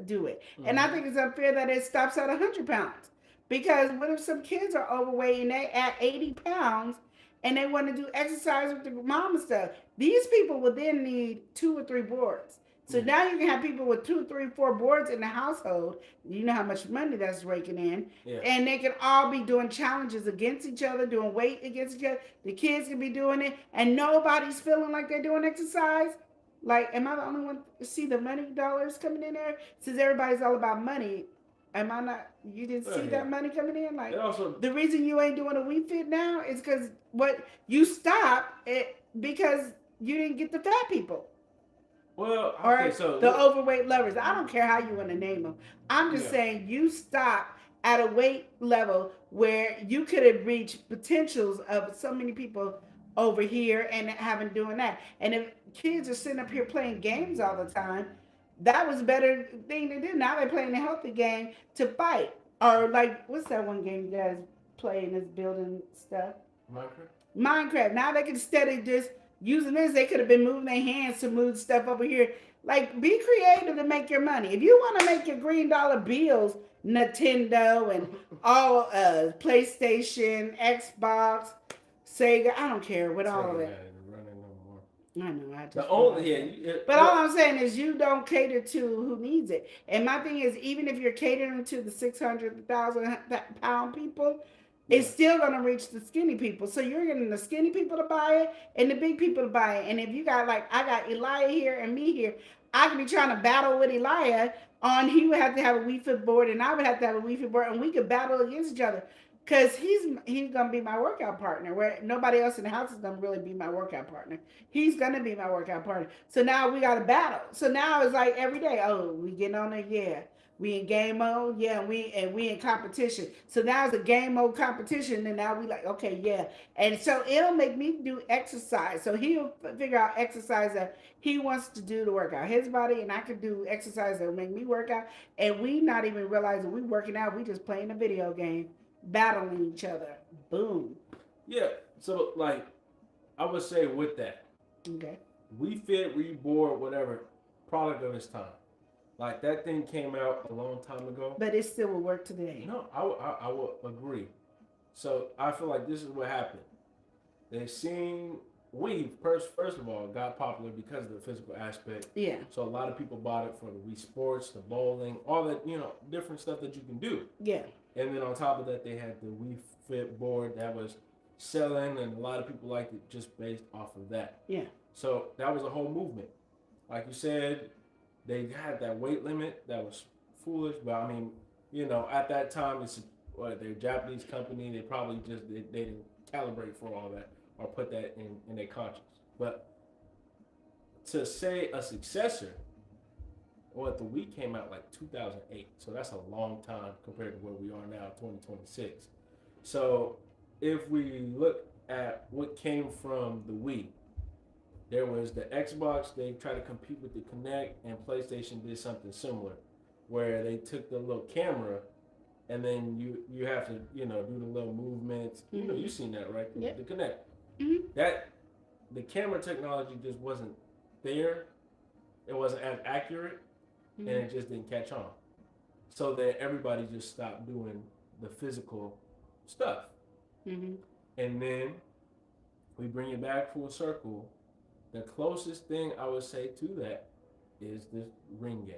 do it. And I think it's unfair that it stops at 100 pounds. Because what if some kids are overweight and they at 80 pounds and they want to do exercise with the mom and stuff? These people will then need 2 or 3 boards. So now you can have people with 2, 3, 4 boards in the household. You know how much money that's raking in. Yeah. And they can all be doing challenges against each other, doing weight against each other. The kids can be doing it, and nobody's feeling like they're doing exercise. Like, am I the only one to see the money dollars coming in there? Since everybody's all about money, am I not? You didn't see that money coming in? Like, also, the reason you ain't doing a We Fit now is because what you stopped it because you didn't get the fat people. Well, okay, Or so the overweight lovers. I don't care how you want to name them. I'm just saying you stop at a weight level where you could have reached potentials of so many people over here and haven't doing that. And if kids are sitting up here playing games all the time, that was a better thing to do. Now they're playing a healthy game to fight. Or like, what's that one game you guys play in this building stuff? Minecraft. Now they can steady just using this. They could have been moving their hands to move stuff over here. Like, be creative to make your money. If you want to make your green dollar bills, Nintendo and all PlayStation, Xbox, Sega, I don't care with all of it. I know. I just the only but all I'm saying is you don't cater to who needs it. And my thing is, even if you're catering to the 600,000 pound people, it's still gonna reach the skinny people. So you're getting the skinny people to buy it and the big people to buy it. And if you got like I got Elijah here and me here, I could be trying to battle with Elijah on he would have to have a Wii Fit board and I would have to have a Wii Fit board and we could battle against each other. Cause he's gonna be my workout partner, where nobody else in the house is gonna really be my workout partner. He's gonna be my workout partner. So now we got a battle. So now it's like every day. Oh, we getting on it, yeah. We in game mode, yeah. We in competition. So now it's a game mode competition, and now we like okay, yeah. And so it'll make me do exercise. So he'll figure out exercise that he wants to do to work out his body, and I can do exercise that will make me work out. And we not even realizing we working out. We just playing a video game. Battling each other. Boom. Yeah. So like, I would say with that, okay, We Fit, Reboard, whatever, product of its time. Like that thing came out a long time ago. But it still will work today. No, I will agree. So I feel like this is what happened. They seen first of all got popular because of the physical aspect. Yeah. So a lot of people bought it for the Wii Sports, the bowling, all that different stuff that you can do. Yeah. And then on top of that, they had the Wii Fit board that was selling, and a lot of people liked it just based off of that. Yeah. So that was a whole movement. Like you said, they had that weight limit that was foolish, but I mean, at that time, they're a Japanese company. They probably just they didn't calibrate for all that or put that in their conscience. But to say a successor. Well, the Wii came out like 2008, so that's a long time compared to where we are now, 2026. So if we look at what came from the Wii, there was the Xbox. They tried to compete with the Kinect, and PlayStation did something similar, where they took the little camera, and then you have to do the little movements. Mm-hmm. You've seen that, right? Yep. The Kinect. Mm-hmm. That the camera technology just wasn't there. It wasn't as accurate. And it just didn't catch on. So then everybody just stopped doing the physical stuff. Mm-hmm. And then we bring it back full circle. The closest thing I would say to that is this Ring game.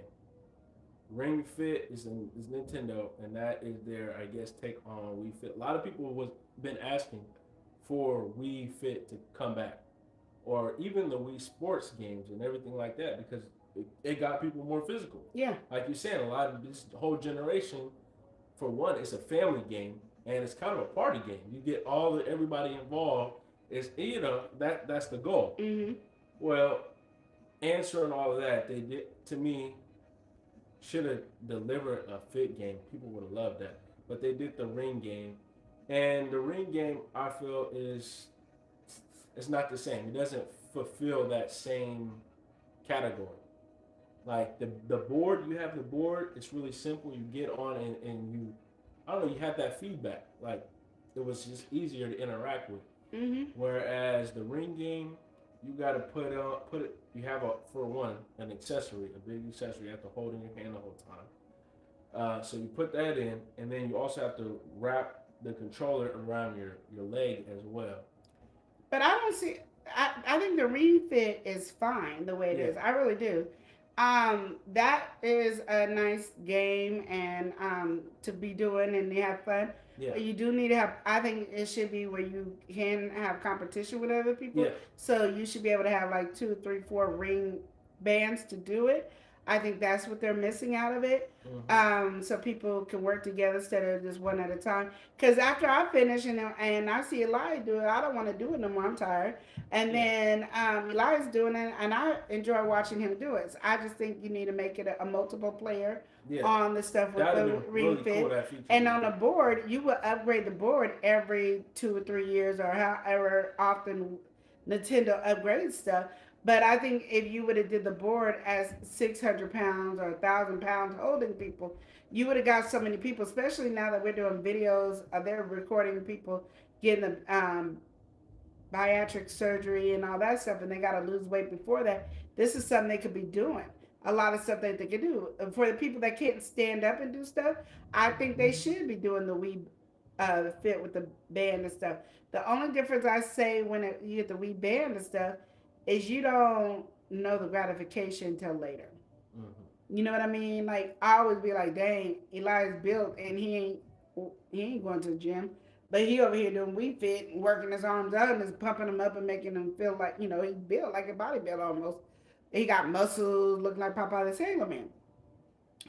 Ring Fit is Nintendo, and that is their, I guess, take on Wii Fit. A lot of people was been asking for Wii Fit to come back, or even the Wii Sports games and everything like that, because it got people more physical. Yeah. Like you're saying, a lot of this whole generation, for one, it's a family game and it's kind of a party game. You get everybody involved. It's that's the goal. Mm-hmm. Well, answering all of that, they did to me should have delivered a fit game. People would have loved that. But they did the Ring game. And the Ring game, I feel, it's not the same. It doesn't fulfill that same category. Like the board, you have the board, it's really simple. You get on and you have that feedback. Like it was just easier to interact with. Mm-hmm. Whereas the Ring game, you got to put it. You have for one an accessory, a big accessory you have to hold in your hand the whole time. So you put that in, and then you also have to wrap the controller around your leg as well. But I don't see. I think the Ring Fit is fine the way it is. I really do. That is a nice game and to be doing and you have fun. Yeah. You do need to have. I think it should be where you can have competition with other people. Yeah. So you should be able to have like 2, 3, 4 ring bands to do it. I think that's what they're missing out of it. So people can work together instead of just one at a time. Because after I finish and I see Eli do it, I don't want to do it no more. I'm tired. And then Eli's doing it, and I enjoy watching him do it. So I just think you need to make it a multiple player on the stuff with the Ring Fit. Cool, and on the board, you will upgrade the board every 2 or 3 years or however often Nintendo upgrades stuff. But I think if you would have did the board as 600 pounds or 1,000 pounds holding people, you would have got so many people, especially now that we're doing videos. They're recording people getting the bariatric surgery and all that stuff, and they got to lose weight before that. This is something they could be doing. A lot of stuff that they could do. For the people that can't stand up and do stuff, I think they should be doing the Wii Fit with the band and stuff. The only difference I say when you get the Wii band and stuff is you don't know the gratification until later. You know what I mean? Like I always be like, dang, Eli's built and he ain't going to the gym, but he over here doing Wii Fit and working his arms out and is pumping them up and making them feel like he built like a bodybuilder almost. He got muscles looking like Popeye the Sailor Man.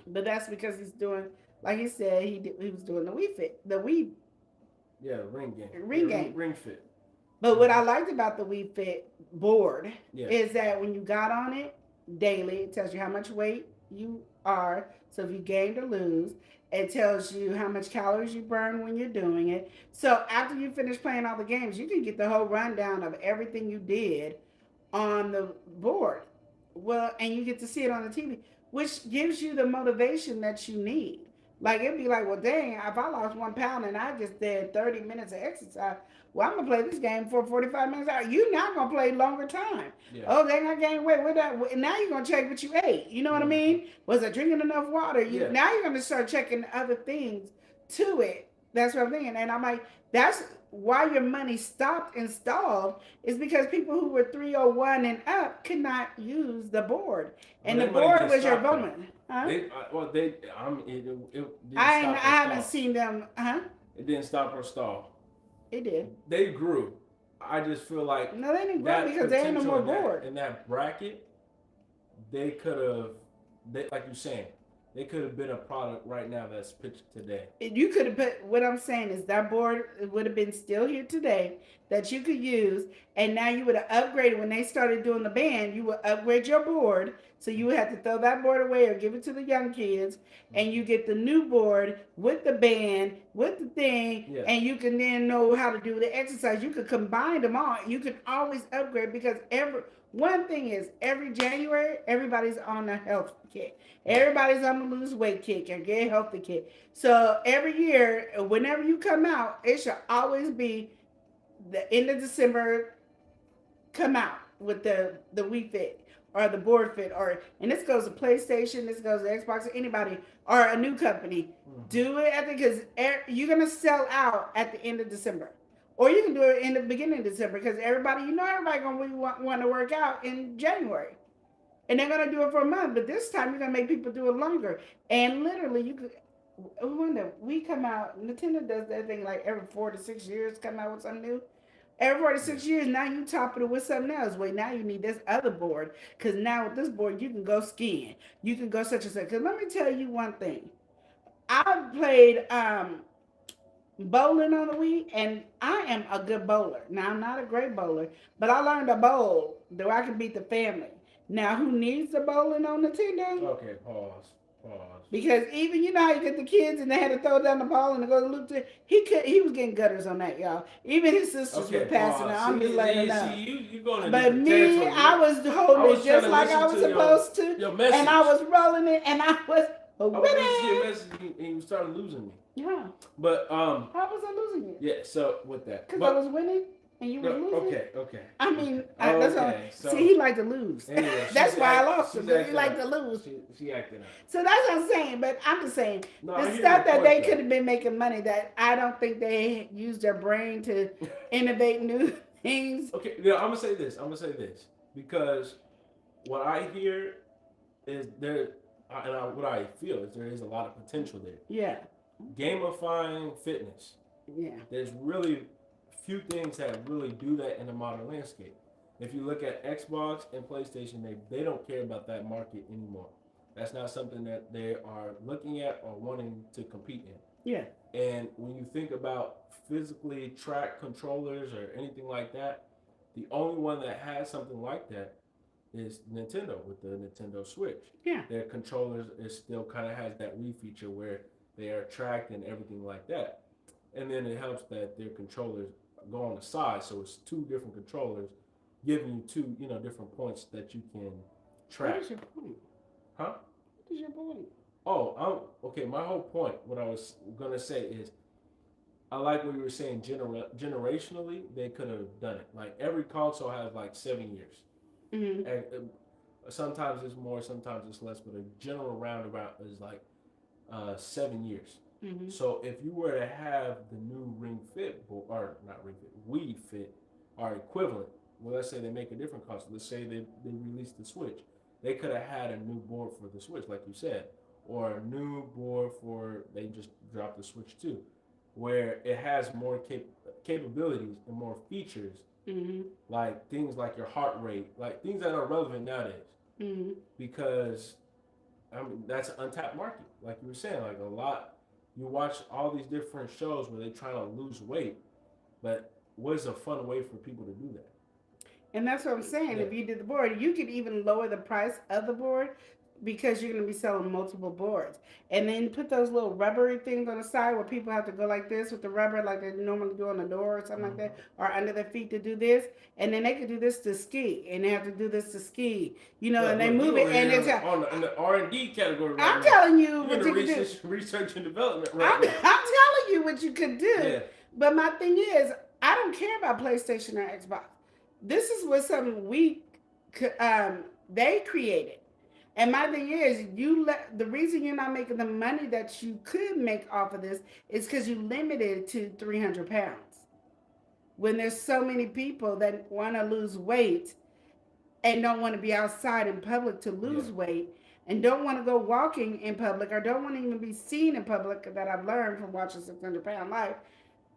But that's because he's doing, like he said, he was doing the Wii Fit, the Wii. Yeah, ring game. Ring Fit. But what I liked about the Wii Fit board is that when you got on it daily, it tells you how much weight you are. So if you gained or lose, it tells you how much calories you burn when you're doing it. So after you finish playing all the games, you can get the whole rundown of everything you did on the board. Well, and you get to see it on the TV, which gives you the motivation that you need. Like, it'd be like, well, dang, if I lost 1 pound and I just did 30 minutes of exercise, well, I'm going to play this game for 45 minutes. You're not going to play longer time. Yeah. Oh, dang, I gained weight. Now you're going to check what you ate. You know what I mean? Was I drinking enough water? Now you're going to start checking other things to it. That's what I'm thinking. And I'm like, that's why your money stopped and stalled is because people who were 301 and up could not use the board. And the board was your bonus. Huh? I haven't seen them. It didn't stop or stall. It did. They grew. I just feel like no, they didn't grow because there ain't no more board. In that bracket, they could have, like you're saying, they could have been a product right now that's pitched today. You could have put, what I'm saying is that board would have been still here today that you could use, and now you would have upgraded. When they started doing the band, you would upgrade your board, so you would have to throw that board away or give it to the young kids, and you get the new board with the band, with the thing, and you can then know how to do the exercise. You could combine them all. You can always upgrade because one thing is, every January, everybody's on a health kick. Everybody's on the lose weight kick and get healthy kick. So every year, whenever you come out, it should always be the end of December, come out with the Wii Fit or the board fit, and this goes to PlayStation, this goes to Xbox, or anybody, or a new company. Do it because you're going to sell out at the end of December. Or you can do it in the beginning of December because everybody going to really want to work out in January. And they're going to do it for a month. But this time, you're going to make people do it longer. And literally, you could, we come out, Nintendo does that thing like every 4 to 6 years, come out with something new. Every 4 to 6 years, now you top it with something else. Wait, now you need this other board. Because now with this board, you can go skiing. You can go such and such. Because let me tell you one thing. I played bowling on the Wii, and I am a good bowler. Now, I'm not a great bowler, but I learned to bowl though I can beat the family. Now, who needs the bowling on Nintendo? Okay, pause. Because even, you know how you get the kids and they had to throw down the ball and go to loop to, he was getting gutters on that, y'all. Even his sisters were passing it. I'm just letting them know. You going but me, I was holding it just like I was supposed to. And I was rolling it and I was winning. I was and you started losing me. Yeah. But how was I losing it? Yeah, so with that. Because I was winning? and you No, was losing. okay. I mean, Okay. that's all. Okay, so See, he liked to lose. anyway, That's why I lost she's him. Because he acting liked to up. lose. She acting up. So that's what I'm saying. But I'm just saying No, the I hear stuff your that point they could though. have been making money that I don't think they used their brain to innovate new things. Okay, yeah, I'm gonna say this. Because what I hear is there, what I feel is there is a lot of potential there. Yeah, Gamifying fitness. yeah, There's really few things that really do that in the modern landscape. If you look at Xbox and PlayStation, they don't care about that market anymore. That's not something that they are looking at or wanting to compete in. yeah. And when you think about physically tracked controllers or anything like that, the only one that has something like that is Nintendo with the Nintendo Switch. Yeah. Their controllers is still kind of has that Wii feature where they are tracked and everything like that. And then it helps that their controllers go on the side, so it's two different controllers giving you two, different points that you can track. What is your point? Huh? What is your point? Oh, okay. My whole point, what I was gonna say is, I like what you were saying. Generationally, they could have done it. Like every console has like 7 years, Mm-hmm. and sometimes it's more, sometimes it's less. But a general roundabout is like 7 years. Mm-hmm. So if you were to have the new Ring Fit or not Ring Fit, Wii Fit are equivalent. Well, let's say they make a different console. Let's say they release the Switch. They could have had a new board for the Switch, like you said, or a new board for they just dropped the Switch 2, where it has more capabilities and more features, Mm-hmm. like things like your heart rate, like things that are relevant nowadays. Mm-hmm. Because that's an untapped market, like you were saying. Like a lot, you watch all these different shows where they try to lose weight, but what is a fun way for people to do that? And that's what I'm saying. Yeah. If you did the board, you could even lower the price of the board because you're going to be selling multiple boards. And then put those little rubbery things on the side where people have to go like this with the rubber, like they normally do on the door or something like that, or under their feet to do this. And then they could do this to ski, and they have to do this to ski, and they move it. And it's in the R&D category. Right I'm now. telling you You're what in you the could do. research and development I'm right now. telling you what you could do. Yeah. But my thing is, I don't care about PlayStation or Xbox. This is what something they created. And my thing is, the reason you're not making the money that you could make off of this is because you limited it to 300 pounds. When there's so many people that want to lose weight and don't want to be outside in public to lose weight and don't want to go walking in public or don't want to even be seen in public, that I've learned from watching 600 Pound Life,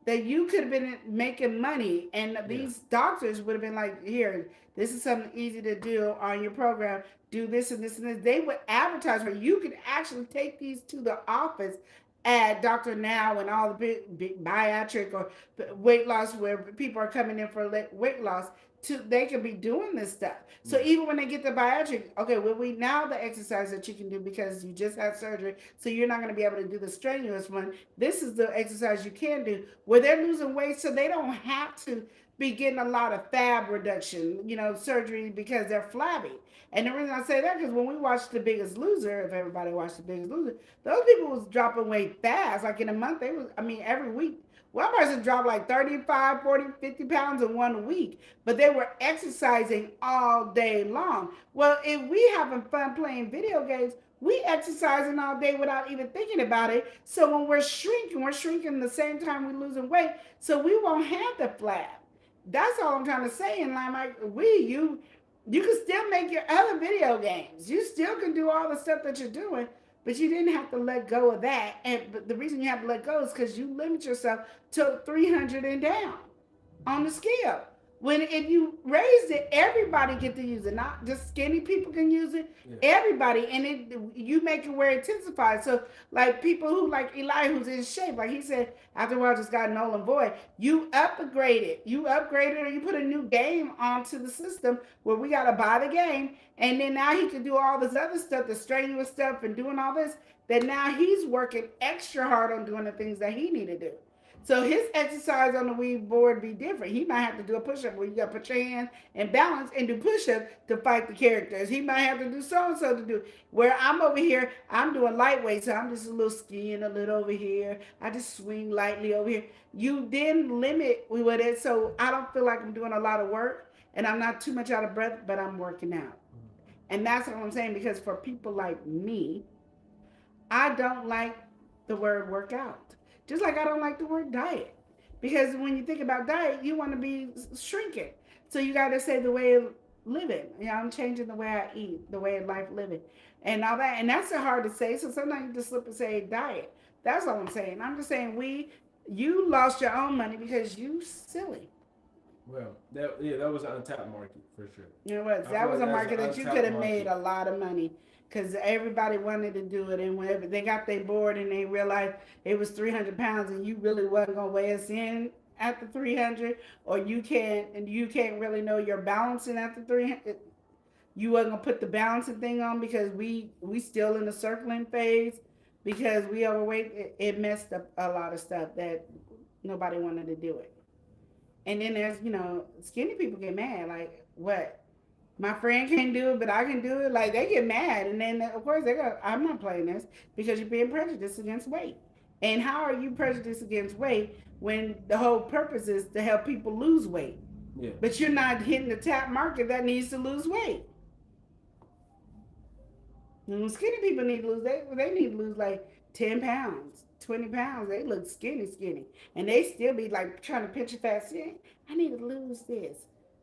that you could have been making money, and these doctors would have been like, here, this is something easy to do on your program. Do this and this and this. They would advertise where you could actually take these to the office at Dr. Now and all the big bariatric or weight loss where people are coming in for weight loss. They could be doing this stuff. So even when they get the bariatric, okay, well, we now the exercise that you can do because you just had surgery, so you're not going to be able to do the strenuous one. This is the exercise you can do where they're losing weight, so they don't have to be getting a lot of fab reduction, surgery because they're flabby. And the reason I say that because when we watched The Biggest Loser, if everybody watched The Biggest Loser, those people was dropping weight fast. Like in a month, every week. One person dropped like 35, 40, 50 pounds in 1 week, but they were exercising all day long. Well, if we having fun playing video games, we exercising all day without even thinking about it. So when we're shrinking the same time we're losing weight, so we won't have the flab. That's all I'm trying to say. And like you can still make your other video games. You still can do all the stuff that you're doing, but you didn't have to let go of that. But the reason you have to let go is because you limit yourself to 300 and down on the scale. When if you raised it, everybody get to use it. Not just skinny people can use it. Yeah. Everybody, and you make it where it intensifies. So like people who like Eli, who's in shape, like he said, after a while just got null and void. You upgrade it, or you put a new game onto the system where we gotta buy the game, and then now he can do all this other stuff, the strenuous stuff, and doing all this. That now he's working extra hard on doing the things that he need to do. So his exercise on the Wii board be different. He might have to do a push up where you got to put your hand and balance and do push up to fight the characters. He might have to do so and so to do. Where I'm over here, I'm doing lightweight, so I'm just a little skiing a little over here. I just swing lightly over here. You then limit with it, so I don't feel like I'm doing a lot of work and I'm not too much out of breath, but I'm working out. And that's what I'm saying because for people like me, I don't like the word workout. Just like I don't like the word diet. Because when you think about diet, you want to be shrinking. So you got to say the way of living. You know, I'm changing the way I eat, the way of life living, and all that. And that's hard to say. So sometimes you just slip and say diet. That's all I'm saying. I'm just saying you lost your own money because you silly. Well, that was an untapped market for sure. You know what? I That feel was like a that's market an that you untapped could have made market. a lot of money because everybody wanted to do it. And whenever they got their board and they realized it was 300 pounds and you really wasn't going to weigh us in at the 300, or you can't really know your balancing at the 300. You wasn't going to put the balancing thing on because we still in the circling phase because we overweight. It messed up a lot of stuff that nobody wanted to do it. And then there's, skinny people get mad. Like, what? My friend can't do it, but I can do it. Like, they get mad. And then, of course, they go, I'm not playing this because you're being prejudiced against weight. And how are you prejudiced against weight when the whole purpose is to help people lose weight? Yeah. But you're not hitting the tap market that needs to lose weight. Skinny people need to lose, they need to lose like 10 pounds, 20 pounds. They look skinny, skinny. And they still be like trying to picture fat. See, I need to lose this.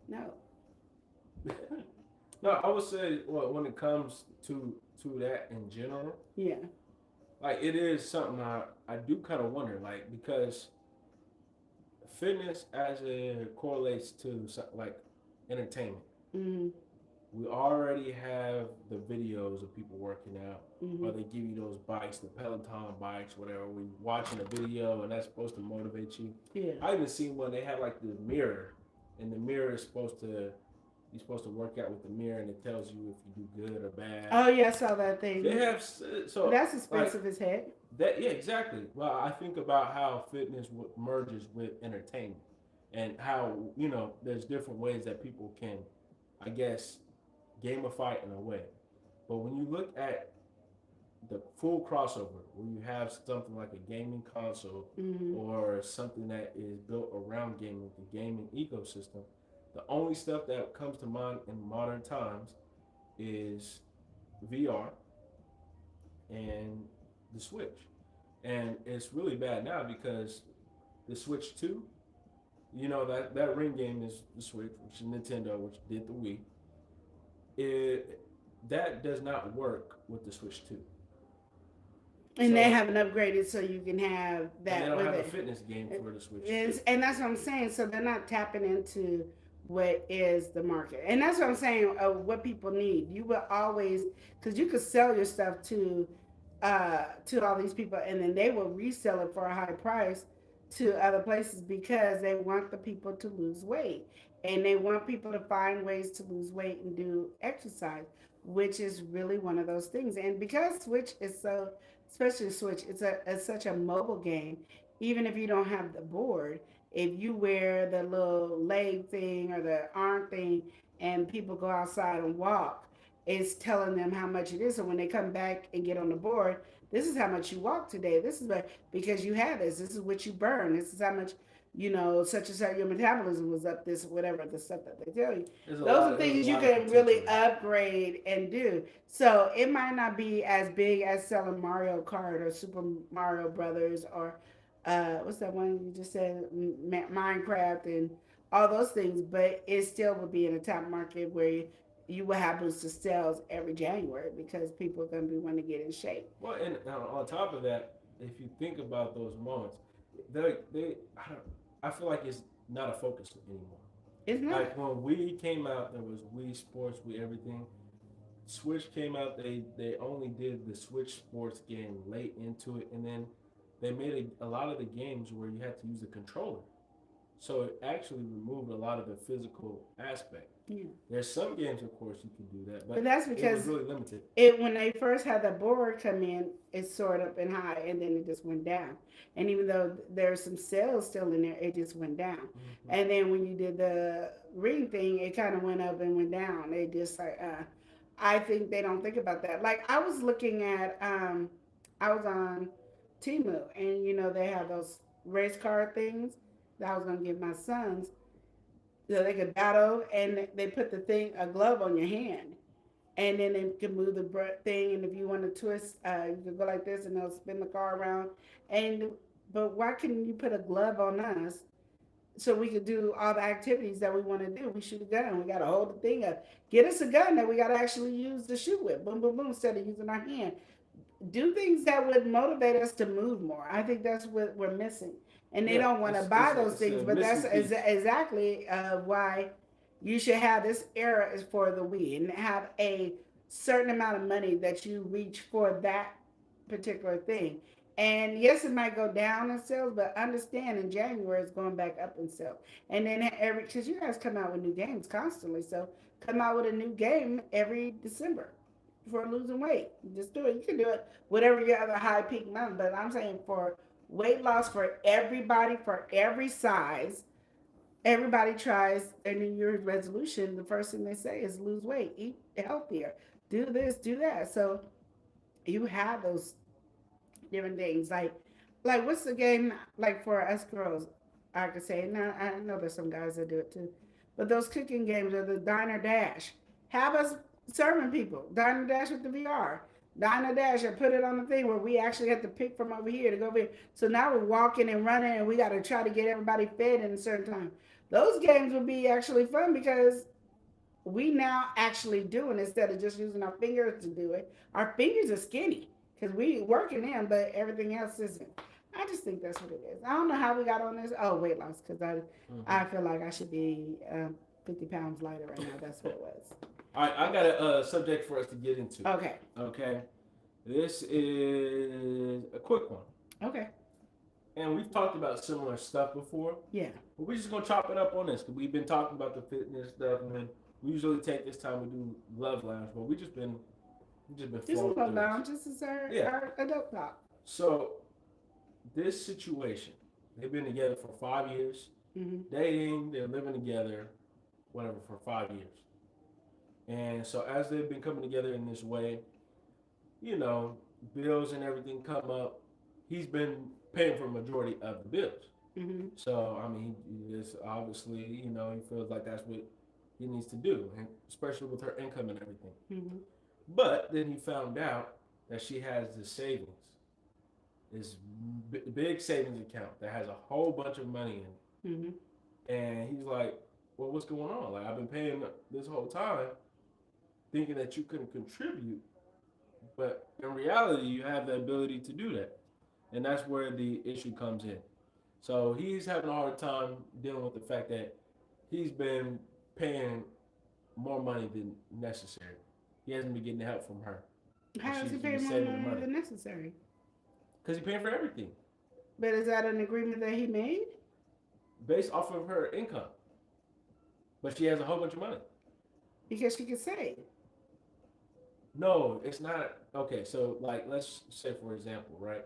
No. No, I would say well, when it comes to that in general, Yeah. like it is something I do kind of wonder, like because fitness as it correlates to like entertainment. Mm-hmm. We already have the videos of people working out, Mm-hmm. or they give you those bikes, the Peloton bikes, whatever. We watching a video and that's supposed to motivate you. Yeah. I even seen one they had like the mirror, and the mirror is supposed to you're supposed to work out with the mirror, and it tells you if you do good or bad. Oh yeah, I saw that thing. They have so That's expensive as heck. that. Yeah, exactly. Well, I think about how fitness merges with entertainment, and how there's different ways that people can, I guess, gamify it in a way. But when you look at the full crossover, where you have something like a gaming console Mm-hmm. or something that is built around gaming, the gaming ecosystem, the only stuff that comes to mind in modern times is VR and the Switch. And it's really bad now because the Switch 2, that ring game is the Switch, which is Nintendo, which did the Wii. That does not work with the Switch 2. And So, they haven't upgraded so you can have that and they don't with have a it. fitness game for the Switch 2. And that's what I'm saying. So they're not tapping into what is the market. And that's what I'm saying, what people need. You will always, because you could sell your stuff to all these people and then they will resell it for a high price to other places because they want the people to lose weight. And they want people to find ways to lose weight and do exercise, which is really one of those things. And because Switch is so, especially Switch, it's such a mobile game. Even if you don't have the board, if you wear the little leg thing or the arm thing, and people go outside and walk, it's telling them how much it is. So when they come back and get on the board, this is how much you walk today. This is what, because you have this. This is what you burn. This is how much, such and such your metabolism was up. This whatever the stuff that they tell you. Those are things you can really upgrade and do. So it might not be as big as selling Mario Kart or Super Mario Brothers or what's that one you just said, Minecraft and all those things, but it still would be in a top market where you will have boosted sales every January because people are going to be wanting to get in shape. Well, and on top of that, if you think about those moments, I feel like it's not a focus anymore. It's not. Like when Wii came out, there was Wii Sports, Wii everything. Switch came out, they only did the Switch Sports game late into it, and then they made a lot of the games where you had to use the controller. So it actually removed a lot of the physical aspect. Yeah. There's some games, of course, you can do that, But but that's it was because really limited. it when they first had the board come in, it soared up and high, and then it just went down. And even though there's some cells still in there, it just went down. Hmm. And then when you did the ring thing, it kind of went up and went down. They just like, I think they don't think about that. Like I was looking at, I was on Timu, and they have those race car things that I was gonna give my sons, so they could battle, and they put the thing, a glove on your hand, and then they can move the thing, and if you want to twist, you can go like this and they'll spin the car around. And but why couldn't you put a glove on us so we could do all the activities that we want to do? We shoot a gun, we got to hold the thing up, get us a gun that we got to actually use to shoot with, boom boom boom, instead of using our hand. Do things that would motivate us to move more. I think that's what we're missing, and they Yeah, don't want to buy those it's things. a But that's missing piece. exactly why you should have this era is for the Wii, and have a certain amount of money that you reach for that particular thing. And yes, it might go down in sales, but understand in January it's going back up in sales. And then every because you guys come out with new games constantly, so come out with a new game every December for losing weight. Just do it. You can do it whatever your other high peak number. But I'm saying for weight loss for everybody, for every size, everybody tries their New Year's resolution. The first thing they say is lose weight, eat healthier, do this, do that. So you have those different things. Like what's the game like for us girls? I could say now I know there's some guys that do it too, but those cooking games are the Diner Dash. Have us serving people Diner Dash with the VR. Diner Dash and put it on the thing where we actually have to pick from over here to go over here. So now we're walking and running and we got to try to get everybody fed in a certain time. Those games would be actually fun because we now actually do it instead of just using our fingers to do it. Our fingers are skinny because we working in, but everything else isn't. I just think that's what it is. I don't know how we got on this. Oh, weight loss because I feel like I should be 50 pounds lighter right now. That's what it was. All right, I got a subject for us to get into. Okay. Okay, this is a quick one, Okay. and we've talked about similar stuff before, Yeah. but we're just gonna chop it up on this because we've been talking about the fitness stuff, and then we usually take this time to do love lounge, but we just been Just a flowing little through lounge. this. This is our, Yeah. our adult talk. So this situation, they've been together for 5 years, Mm-hmm. dating, they're living together, whatever, for 5 years. And so as they've been coming together in this way, bills and everything come up. He's been paying for a majority of the bills. Mm-hmm. So I mean, he is obviously, he feels like that's what he needs to do, and especially with her income and everything. Mm-hmm. But then he found out that she has this savings, this big savings account that has a whole bunch of money in it. Mm-hmm. And he's like, well, what's going on? Like, I've been paying this whole time thinking that you couldn't contribute. But in reality, you have the ability to do that. And that's where the issue comes in. So he's having a hard time dealing with the fact that he's been paying more money than necessary. He hasn't been getting help from her. How does he She's pay been more saving the money money. than necessary? Because he's paying for everything But is that an agreement that he made? based off of her income. But she has a whole bunch of money. Because she could save. No, it's not. Okay, so like, let's say for example, right?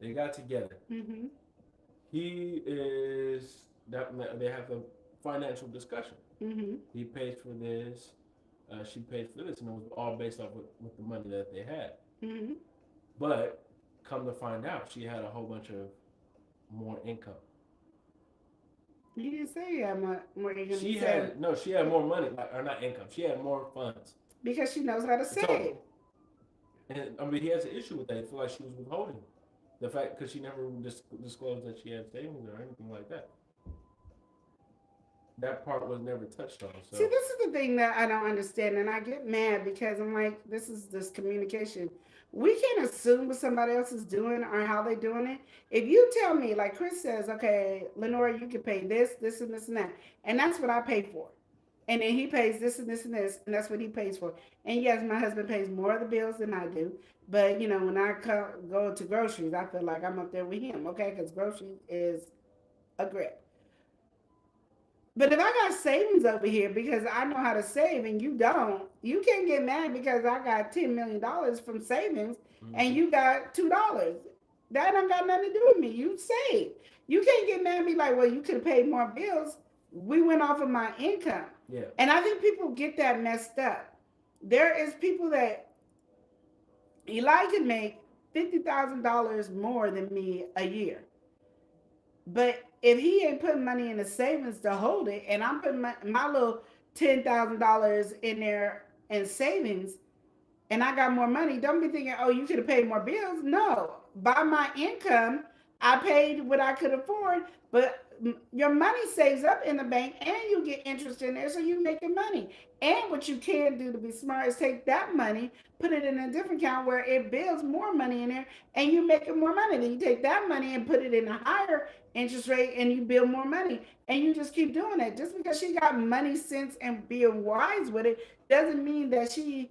They got together. Mm-hmm. He is that they have a financial discussion. Mm-hmm. He pays for this, she pays for this, and it was all based off with the money that they had. Mm-hmm. But come to find out, she had a whole bunch of more income. You didn't say how much more you're gonna She save. had no, she had more money, or not income. She had more funds. Because she knows how to So- save. And I mean, he has an issue with that. He feel like she was withholding the fact because she never disclosed that she had savings or anything like that. That part was never touched on. So See, this is the thing that I don't understand, and I get mad because I'm like, this communication. We can't assume what somebody else is doing or how they're doing it. If you tell me, like Chris says, okay, Lenora, you can pay this, this, and this, and that, and that's what I pay for. And then he pays this and this and this, and that's what he pays for. And yes, my husband pays more of the bills than I do. But, when I go to groceries, I feel like I'm up there with him, okay? Because groceries is a grip. But if I got savings over here because I know how to save and you don't, you can't get mad because I got $10 million from savings and Mm-hmm. you got $2. That don't got nothing to do with me. You save. You can't get mad and be like, well, you could have paid more bills. We went off of my income. Yeah. And I think people get that messed up. There is people that Elijah make $50,000 more than me a year. But if he ain't putting money in the savings to hold it, and I'm putting my little $10,000 in there in savings, and I got more money, don't be thinking, oh, you could have paid more bills. No, by my income, I paid what I could afford, but your money saves up in the bank and you get interest in there, so you're making money. And what you can do to be smart is take that money, put it in a different account where it builds more money in there, and you making more money. Then you take that money and put it in a higher interest rate, and you build more money. And you just keep doing it. Just because she got money sense and being wise with it doesn't mean that she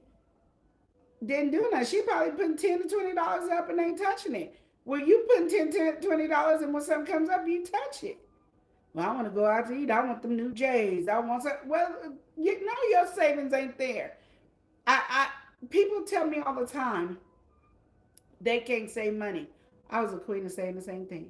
didn't do nothing. She probably putting $10 to $20 up and ain't touching it. Well, you putting $10 to $20 and when something comes up, you touch it. Well, I want to go out to eat. I want them new J's. I want some. Well, you know your savings ain't there. I people tell me all the time they can't save money. I was a queen of saying the same thing.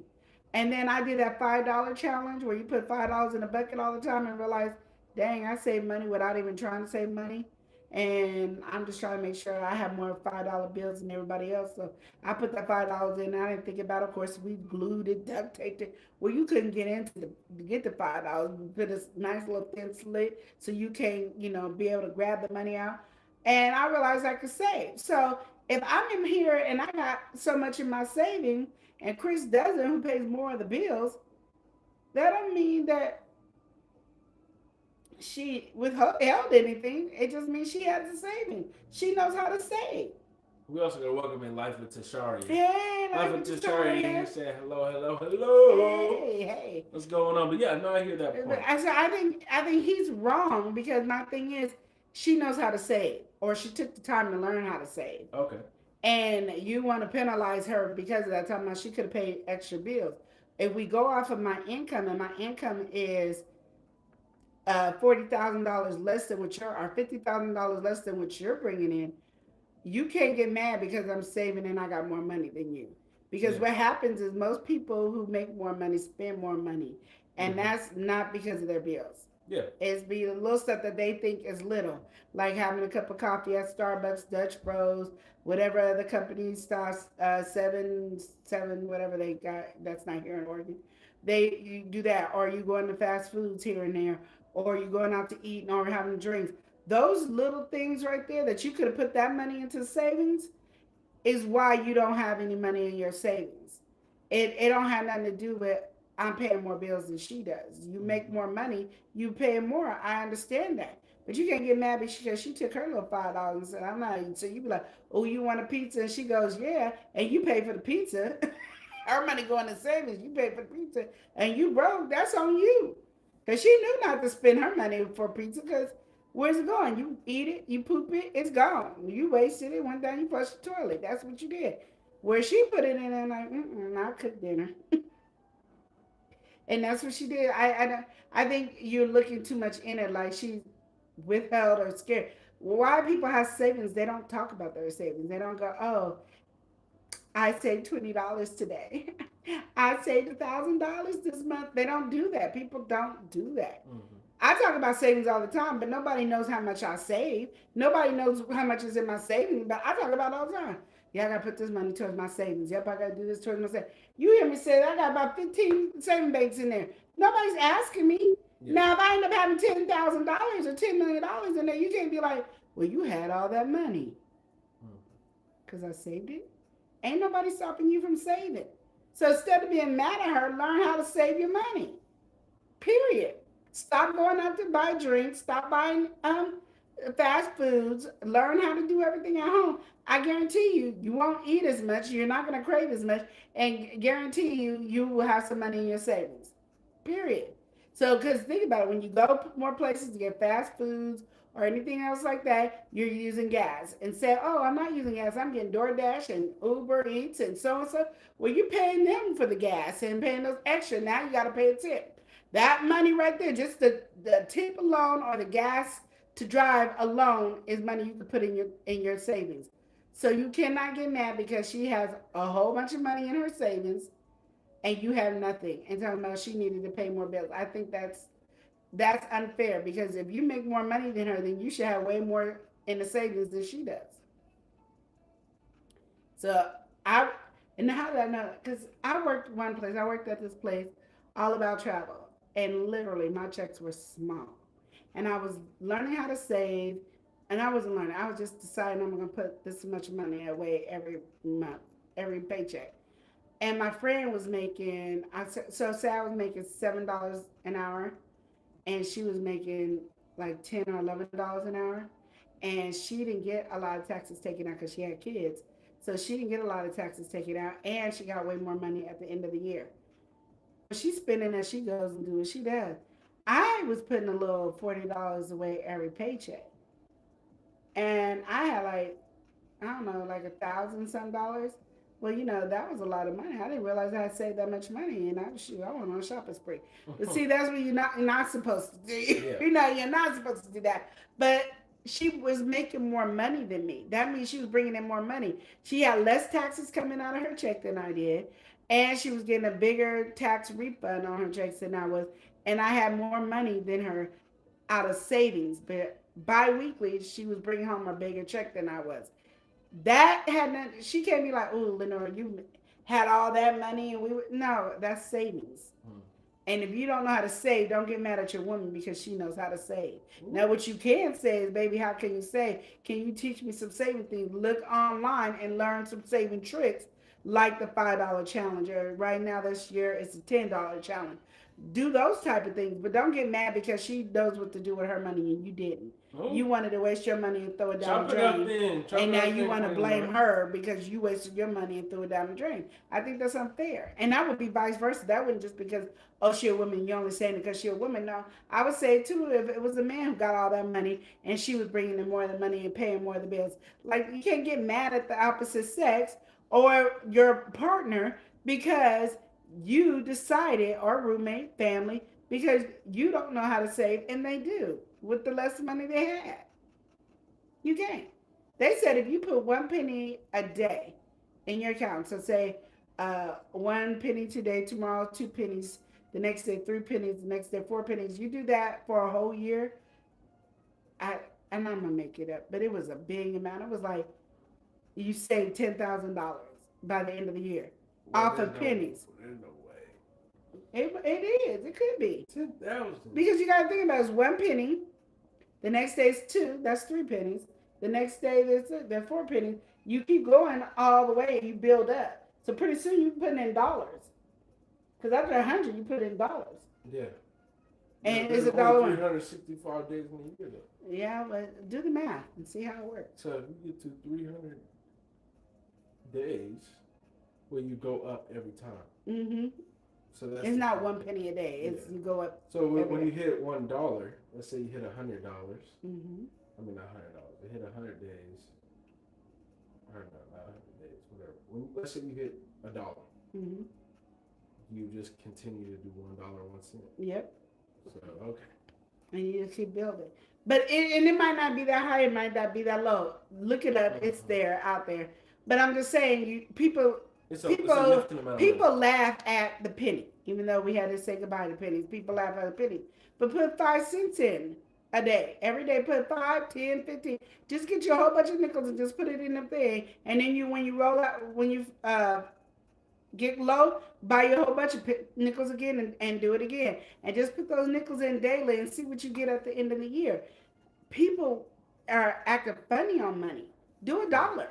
And then I did that $5 challenge where you put $5 in a bucket all the time and realize, dang, I save money without even trying to save money. And I'm just trying to make sure I have more $5 bills than everybody else. So I put that $5 in. I didn't think about it. Of course, we glued it, duct taped it. Well, you couldn't get into to get the $5. We put a nice little thin slit so you can't, be able to grab the money out. And I realized I could save. So if I'm in here and I got so much in my saving, and Chris doesn't, who pays more of the bills, that don't mean that she withheld anything. It just means she has a saving. She knows how to save. We also got to welcome in Life with Tashari. Hey, Life like with a story. Tashari saying hello, hello, hello. Hey. What's going on? But yeah, no, I hear that point. I think he's wrong because my thing is she knows how to save, or she took the time to learn how to save. Okay. And you want to penalize her because of that time she could have paid extra bills. If we go off of my income, and my income is $40,000 less than what you're, or $50,000 less than what you're bringing in, you can't get mad because I'm saving and I got more money than you. Because what happens is most people who make more money spend more money, and that's not because of their bills. Yeah. It's be the little stuff that they think is little, like having a cup of coffee at Starbucks, Dutch Bros, whatever other company stocks, seven, whatever they got. That's not here in Oregon. You do that, or you go into fast foods here and there, or you going out to eat or having drinks. Those little things right there that you could have put that money into savings is why you don't have any money in your savings. It don't have nothing to do with I'm paying more bills than she does. You make more money, you pay more. I understand that. But you can't get mad because she took her little $5 and said, I'm not eating. So you be like, oh, you want a pizza? And she goes, yeah. And you pay for the pizza. Her money going to savings. You pay for the pizza. And you broke. That's on you. Because she knew not to spend her money for pizza because where's it going? You eat it, you poop it, it's gone. You wasted it, went down, you flushed the toilet. That's what you did. Where she put it in there like, I cook dinner. And that's what she did. I think you're looking too much in it, like she withheld or scared. Why people have savings? They don't talk about their savings. They don't go, oh, I saved $20 today. I saved $1,000 this month. They don't do that. People don't do that. Mm-hmm. I talk about savings all the time, but nobody knows how much I save. Nobody knows how much is in my savings, but I talk about it all the time. Yeah, I gotta put this money towards my savings. Yep, I gotta do this towards my savings. You hear me say that? I got about 15 saving banks in there. Nobody's asking me. Yeah. Now, if I end up having $10,000 or $10 million in there, you can't be like, well, you had all that money. Because I saved it. Ain't nobody stopping you from saving. So instead of being mad at her, learn how to save your money. Period. Stop going out to buy drinks. Stop buying fast foods. Learn how to do everything at home. I guarantee you won't eat as much. You're not going to crave as much. And guarantee you will have some money in your savings. Period. So, because think about it. When you go more places to get fast foods or anything else like that, you're using gas. And say, oh, I'm not using gas. I'm getting DoorDash and Uber Eats and so and so. Well, you're paying them for the gas and paying those extra. Now you got to pay a tip. That money right there, just the tip alone or the gas to drive alone is money you can put in your savings. So you cannot get mad because she has a whole bunch of money in her savings and you have nothing. And talking about she needed to pay more bills. I think that's unfair because if you make more money than her, then you should have way more in the savings than she does. So I and how did I know? Because I worked one place. I worked at this place all about travel, and literally my checks were small, and I was learning how to save. And I wasn't learning. I was just deciding I'm gonna put this much money away every month, every paycheck. And my friend was making. So say I was making $7 an hour, and she was making like $10 or $11 an hour, and she didn't get a lot of taxes taken out because she had kids. So she didn't get a lot of taxes taken out, and she got way more money at the end of the year. She's spending as she goes and do what she does. I was putting a little $40 away every paycheck, and I had like I don't know, like 1,000 some dollars. Well, that was a lot of money. I didn't realize I had saved that much money, and I went on a shopping spree. But see, that's what you're not supposed to do. Yeah. You're not supposed to do that. But she was making more money than me. That means she was bringing in more money. She had less taxes coming out of her check than I did, and she was getting a bigger tax refund on her checks than I was, and I had more money than her out of savings. But bi-weekly, she was bringing home a bigger check than I was. That had nothing. She can't be like, "Oh, Lenore, you had all that money and we were." No, that's savings. Hmm. And if you don't know how to save, don't get mad at your woman because she knows how to save. Now, what you can say is, baby, how can you save? Can you teach me some saving things? Look online and learn some saving tricks like the $5 challenge. Or right now this year, it's a $10 challenge. Do those type of things, but don't get mad because she knows what to do with her money and you didn't. Oh. You wanted to waste your money and throw it down Chop the it up drain, then. Chop and it now up you then, want to Queen blame Laura. her because you wasted your money and threw it down the drain. I think that's unfair, and that would be vice versa. That wouldn't just because she a woman, you only saying it because she a woman. No, I would say it too if it was a man who got all that money and she was bringing in more of the money and paying more of the bills. Like you can't get mad at the opposite sex or your partner because you decided, or roommate, family, because you don't know how to save and they do with the less money they had. You can't. They said if you put one penny a day in your account, so say one penny today, tomorrow 2 pennies, the next day 3 pennies, the next day 4 pennies. You do that for a whole year. I and I'm gonna make it up, but it was a big amount. It was like you saved $10,000 by the end of the year Well, off of pennies. There's no way. It is. It could be 10,000. because you got to think about it, it's 1 penny. The next day is two. That's 3 pennies. The next day there's 4 pennies. You keep going all the way. You build up. So pretty soon you're putting in dollars. Because after 100, you put in dollars. Yeah. And There's it's a only dollar. 365 days in a year, though. Yeah, but do the math and see how it works. So if you get to 300 days, where you go up every time. Mm-hmm. So that's It's not 1 penny a day. It's Yeah. you go up. So when every you day. hit $1, let's say you hit $100. Mm-hmm. I mean not $100. You hit 100 days. Or no, not 100 days. Whatever. Let's say you hit $1. Mm-hmm. You just continue to do $1.01. Yep. So okay. And you just keep building. But it might not be that high. It might not be that low. Look it up. It's there, out there. But I'm just saying, people It's a lifting amount of people money. laugh at the penny, even though we had to say goodbye to pennies. People laugh at the penny. But put 5 cents in a day. Every day put 5, 10, 15. Just get you a whole bunch of nickels and just put it in the thing. And then when you roll out, when you get low, buy you a whole bunch of nickels again and do it again. And just put those nickels in daily and see what you get at the end of the year. People are acting funny on money. Do $1.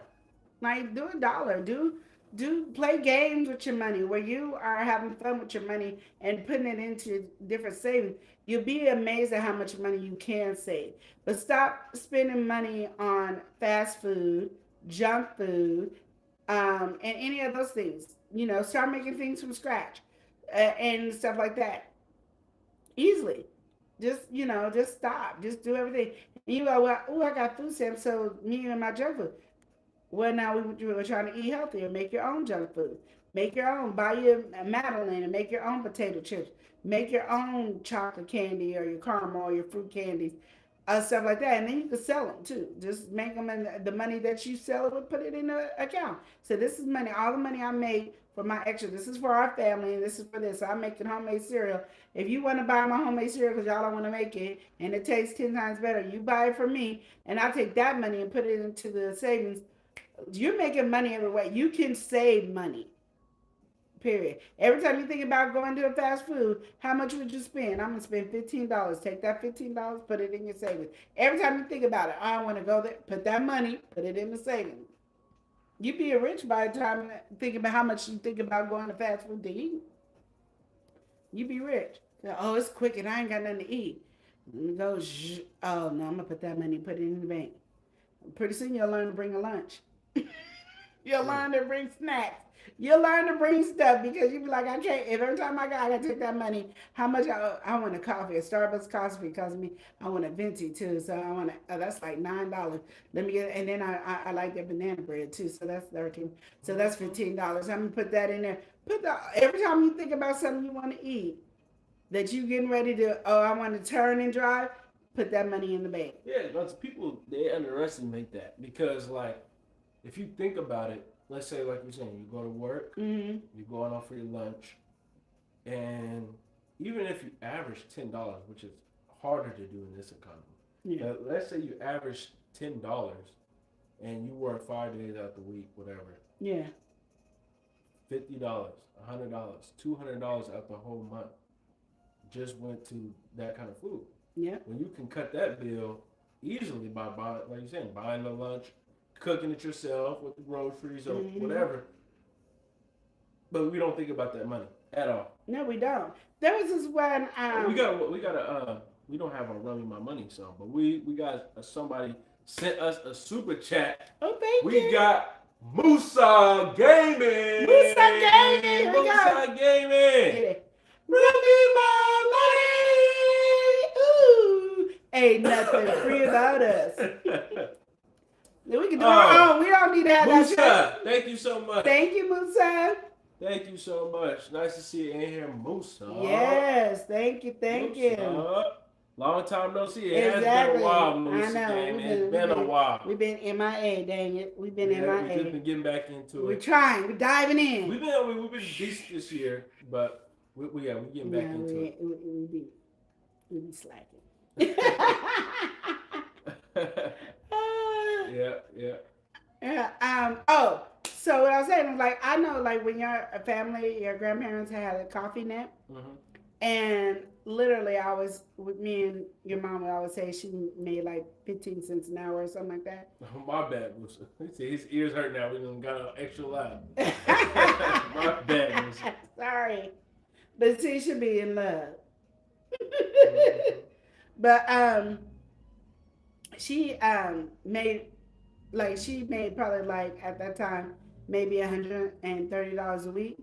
Like do $1. Do play games with your money where you are having fun with your money and putting it into different savings. You'll be amazed at how much money you can save. But stop spending money on fast food, junk food, and any of those things. Start making things from scratch and stuff like that. Easily. Just stop. Just do everything. And you go, well, oh, I got food stamps, so me and my junk food. Well, now we were trying to eat healthier. Make your own junk food. Make your own. Buy your Madeline and make your own potato chips. Make your own chocolate candy or your caramel or your fruit candies, stuff like that, and then you can sell them too. Just make them, and the money that you sell it with, put it in an account. So this is money, all the money I made for my extra. This is for our family, and this is for this. So I'm making homemade cereal. If you want to buy my homemade cereal because y'all don't want to make it, and it tastes 10 times better, you buy it from me, and I take that money and put it into the savings. You're making money every way. You can save money. Period. Every time you think about going to a fast food, how much would you spend? I'm gonna spend $15. Take that $15, put it in your savings. Every time you think about it, I want to go there, put that money, put it in the savings. You be rich by the time think about how much you think about going to fast food to eat. You be rich. Oh, it's quick and I ain't got nothing to eat. Go. Oh no, I'm gonna put that money, put it in the bank. Pretty soon you'll learn to bring a lunch. You'll learn to bring snacks. You'll learn to bring stuff because you be like, I can't. If every time I gotta take that money, how much I want a coffee, a Starbucks coffee costs me. I want a venti too, so I want that's like $9. Let me get, and then I like their banana bread too, so that's 13. So that's $15. I'm gonna put that in there. Every time you think about something you want to eat, that you getting ready to, I want to turn and drive, put that money in the bank. Yeah, but people they underestimate that because like if you think about it, let's say like you're saying, you go to work, you're going off for your lunch, and even if you average $10, which is harder to do in this economy, let's say you average $10 and you work 5 days out the week, whatever. Yeah. $50, $100, $200 out the whole month just went to that kind of food. Yeah. When you can cut that bill easily by buying, like you said, buying the lunch, cooking it yourself with the groceries or whatever. But we don't think about that money at all. No, we don't. There was this one. We don't have a Run Me My Money song, but we got somebody sent us a super chat. Oh, thank you. We got Musa Gaming. Musa Gaming. Musa Gaming. Run me my money. Ooh, ain't nothing free about us. We can do our own. We don't need to have Musa, that. thank you so much. Thank you, Musa. Thank you so much. Nice to see you in here, Musa. Yes, thank you, thank you. Long time no see. Exactly. It has been a while, Musa. I know. It's been a while. We've been MIA, dang it. We've been MIA. We've just been getting back into it. We're trying. We're diving in. We've been decent this year, but we're getting back into it. We be slacking. Yeah. So what I was saying is like I know like when your family, your grandparents had a coffee net, and literally I always with me and your mom would always say she made like 15 cents an hour or something like that. Oh, my bad, Musa. His ears hurt now. We done got extra loud. My bad, Musa. Sorry, but she should be in love. But she made probably like at that time maybe $130 a week.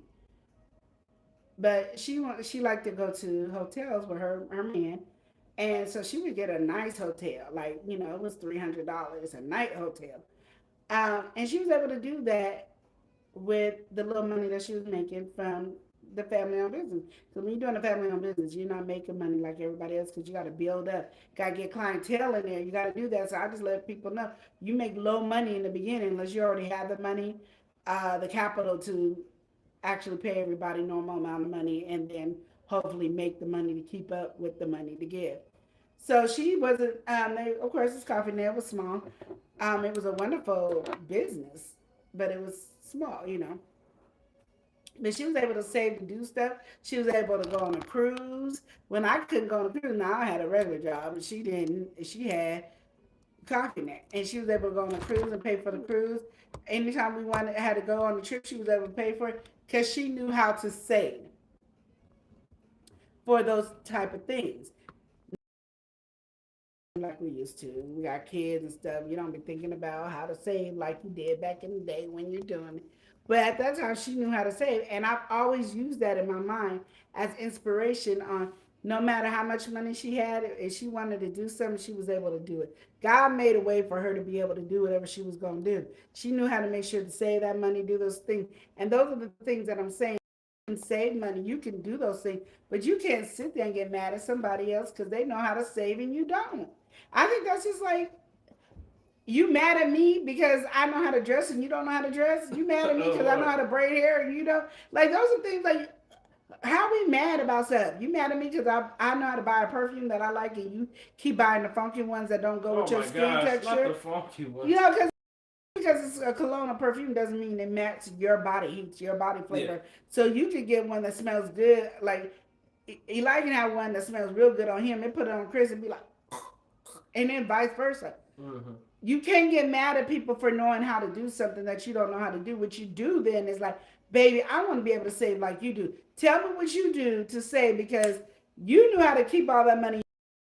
But she liked to go to hotels with her man, and so she would get a nice hotel, like it was $300 a night hotel, and she was able to do that with the little money that she was making from the family-owned business. So when you're doing a family-owned business, you're not making money like everybody else because you got to build up, got to get clientele in there. You got to do that. So I just let people know you make low money in the beginning unless you already have the money, the capital to actually pay everybody normal amount of money, and then hopefully make the money to keep up with the money to give. So she wasn't. Of course, this coffee net was small. It was a wonderful business, but it was small, But she was able to save to do stuff. She was able to go on a cruise. When I couldn't go on a cruise, now I had a regular job, but she didn't. She had coffee net, and she was able to go on a cruise and pay for the cruise. Anytime we had to go on the trip, she was able to pay for it because she knew how to save for those type of things. Like we used to. We got kids and stuff. You don't be thinking about how to save like you did back in the day when you're doing it. But at that time, she knew how to save. And I've always used that in my mind as inspiration on no matter how much money she had, if she wanted to do something, she was able to do it. God made a way for her to be able to do whatever she was going to do. She knew how to make sure to save that money, do those things. And those are the things that I'm saying save money. You can do those things, but you can't sit there and get mad at somebody else because they know how to save and you don't. I think that's just like you mad at me because I know how to dress and you don't know how to dress. You mad at me Oh because I know how Lord. to braid hair and you don't. Like those are things like how we mad about stuff? You mad at me because I know how to buy a perfume that I like and you keep buying the funky ones that don't go Oh with your my skin gosh, not texture. the funky You ones. know, because it's a cologne or perfume doesn't mean it matches your body heat, your body Yeah. flavor. So you could get one that smells good. Like Eli can have one that smells real good on him and put it on Chris and be like, and then vice versa. Mm-hmm. You can't get mad at people for knowing how to do something that you don't know how to do. What you do then is like, baby, I want to be able to save like you do. Tell me what you do to save because you knew how to keep all that money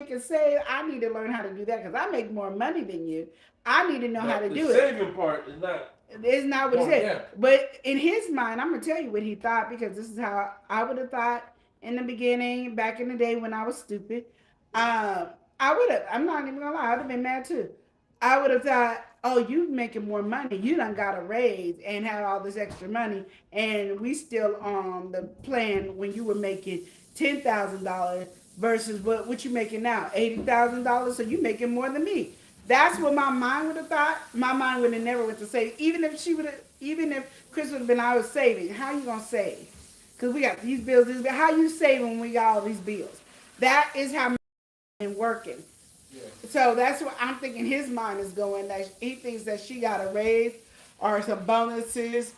you can save. I need to learn how to do that because I make more money than you. I need to know how But to the do it. saving part is not It's not what he going said. down. But in his mind, I'm gonna tell you what he thought because this is how I would have thought in the beginning, back in the day when I was stupid. I would have. I'm not even gonna lie. I'd have been mad too. I would have thought, oh, you making more money. You done got a raise and have all this extra money, and we still on the plan when you were making $10,000 versus what you making now, $80,000. So you making more than me. That's what my mind would have thought. My mind would have never went to save. Even if Chris would have been, I was saving. How you gonna save? Because we got these bills. How you saving when we got all these bills? That is how my mind working. Yeah. So that's what I'm thinking. His mind is going. That he thinks that she got a raise or some bonuses.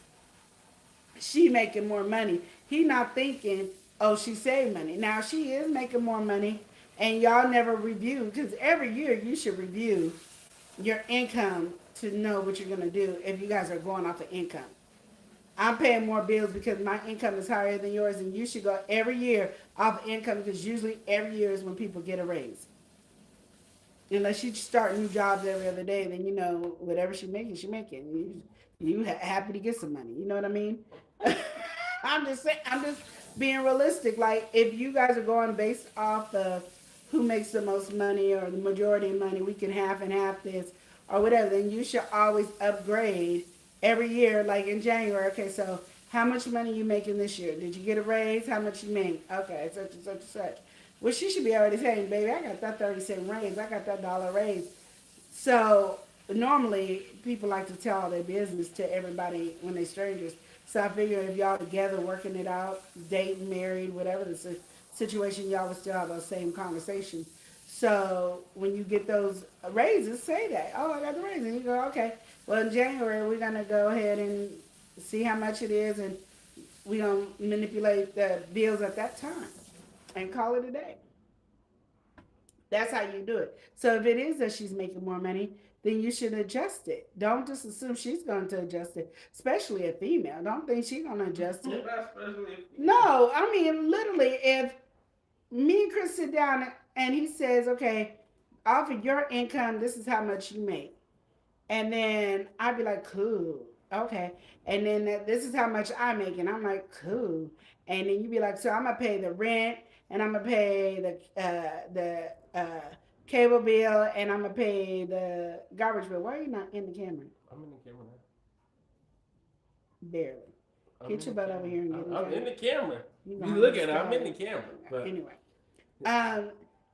She making more money. He not thinking, oh, she saved money. Now she is making more money, and y'all never review because every year you should review your income to know what you're gonna do if you guys are going off of income. I'm paying more bills because my income is higher than yours, and you should go every year off of income because usually every year is when people get a raise. Unless you start new jobs every other day, then you know whatever she making, she making. Happy to get some money. You know what I mean? I'm just saying. I'm just being realistic. Like if you guys are going based off of who makes the most money or the majority of money, we can half and half this or whatever. Then you should always upgrade every year. Like in January, okay, so how much money you making this year? Did you get a raise? How much you make? Okay, such and such and such. Well, she should be already saying, baby, I got that 30-cent raise. I got that dollar raise. So normally people like to tell their business to everybody when they're strangers. So I figure if y'all together working it out, dating, married, whatever the situation, y'all would still have those same conversations. So when you get those raises, say that. Oh, I got the raise. And you go, okay. Well, in January, we're going to go ahead and see how much it is. And we're going to manipulate the bills at that time and call it a day. That's how you do it. So if it is that she's making more money, then you should adjust it. Don't just assume she's going to adjust it, especially a female. Don't think she's going to adjust it. No, I mean, literally, if me and Chris sit down and he says, okay, off of your income, this is how much you make. And then I'd be like, cool, okay. And then this is how much I make, and I'm like, cool. And then you'd be like, so I'm gonna pay the rent, and I'm gonna pay the cable bill, and I'm gonna pay the garbage bill. Why are you not in the camera? I'm in the camera now. Barely. I'm Get your butt over here and get in the I'm camera. in the camera. You You look at it. I'm in the camera. But anyway,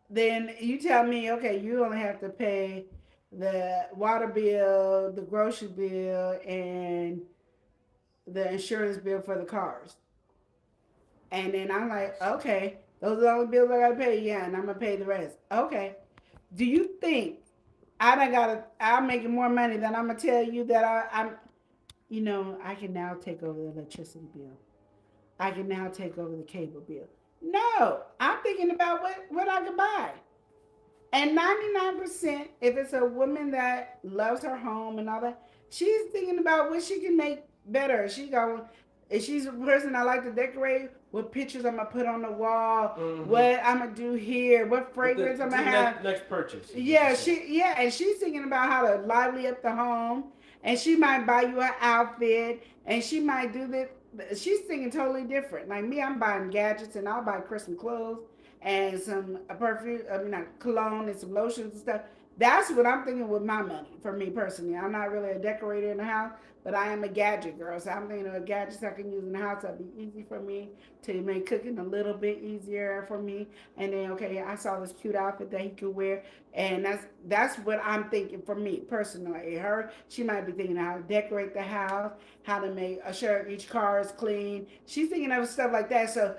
then you tell me, okay, you only have to pay the water bill, the grocery bill, and the insurance bill for the cars. And then I'm like, okay, those are the only bills I gotta pay. Yeah, and I'm gonna pay the rest. Okay. Do you think I'm making more money than I'm gonna tell you that I can now take over the electricity bill. I can now take over the cable bill. No, I'm thinking about what I can buy. And 99%, if it's a woman that loves her home and all that, she's thinking about what she can make better. If she's a person I like to decorate, what pictures I'm gonna put on the wall, what I'm gonna do here, what fragrance I'm gonna have. Next purchase. And she's thinking about how to lively up the home, and she might buy you an outfit, and she might do this. She's thinking totally different. Like me, I'm buying gadgets, and I'll buy Christmas clothes and some perfume, not cologne and some lotions and stuff. That's what I'm thinking with my money for me personally. I'm not really a decorator in the house, but I am a gadget girl. So I'm thinking of gadgets I can use in the house that'd be easy for me to make cooking a little bit easier for me. And then okay, I saw this cute outfit that he could wear, and that's what I'm thinking for me personally. Her, she might be thinking how to decorate the house, how to make sure each car is clean. She's thinking of stuff like that. So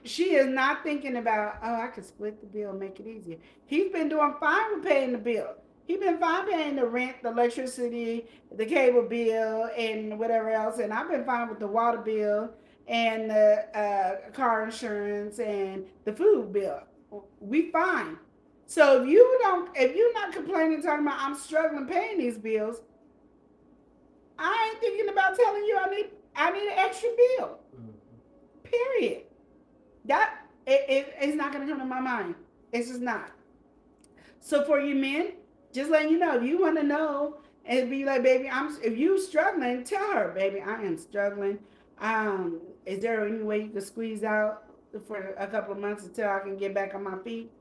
she is not thinking about, oh, I could split the bill, make it easier. He's been doing fine with paying the bill. He's been fine paying the rent, the electricity, the cable bill, and whatever else. And I've been fine with the water bill and the car insurance and the food bill. We fine. So if you're not complaining, talking about I'm struggling paying these bills, I ain't thinking about telling you I need an extra bill. Period. That it's not gonna come to my mind. It's just not. So for you men, just letting you know, if you want to know and be like, baby, if you struggling, tell her, baby, I am struggling. Is there any way you could squeeze out for a couple of months until I can get back on my feet?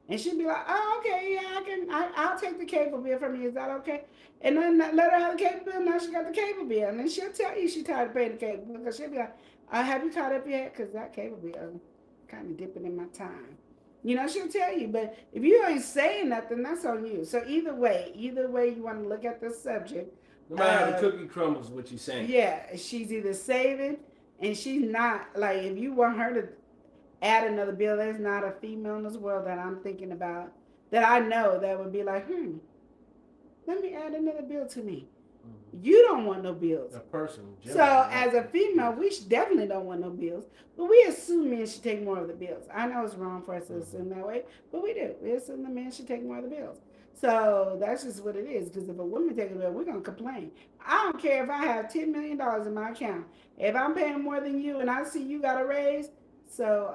And she'd be like, oh, okay, yeah, I can. I'll take the cable bill from you. Is that okay? And then let her have the cable bill. Now she got the cable bill, and then she'll tell you she tired of paying the cable bill because she'll be like, have you caught up yet? Because that cable bill kind of dipping in my time. You know, she'll tell you, but if you ain't saying nothing, that's on you. So either way you want to look at this subject. No matter how the cookie crumbles, what you saying. Yeah, she's either saving and she's not. Like, if you want her to add another bill, there's not a female in this world that I'm thinking about that I know that would be like, let me add another bill to me. You don't want no bills. A person. So as a female, we definitely don't want no bills. But we assume men should take more of the bills. I know it's wrong for us to assume that way, but we do. We assume the men should take more of the bills. So that's just what it is. Because if a woman takes a bill, we're gonna complain. I don't care if I have $10 million in my account. If I'm paying more than you and I see you got a raise, so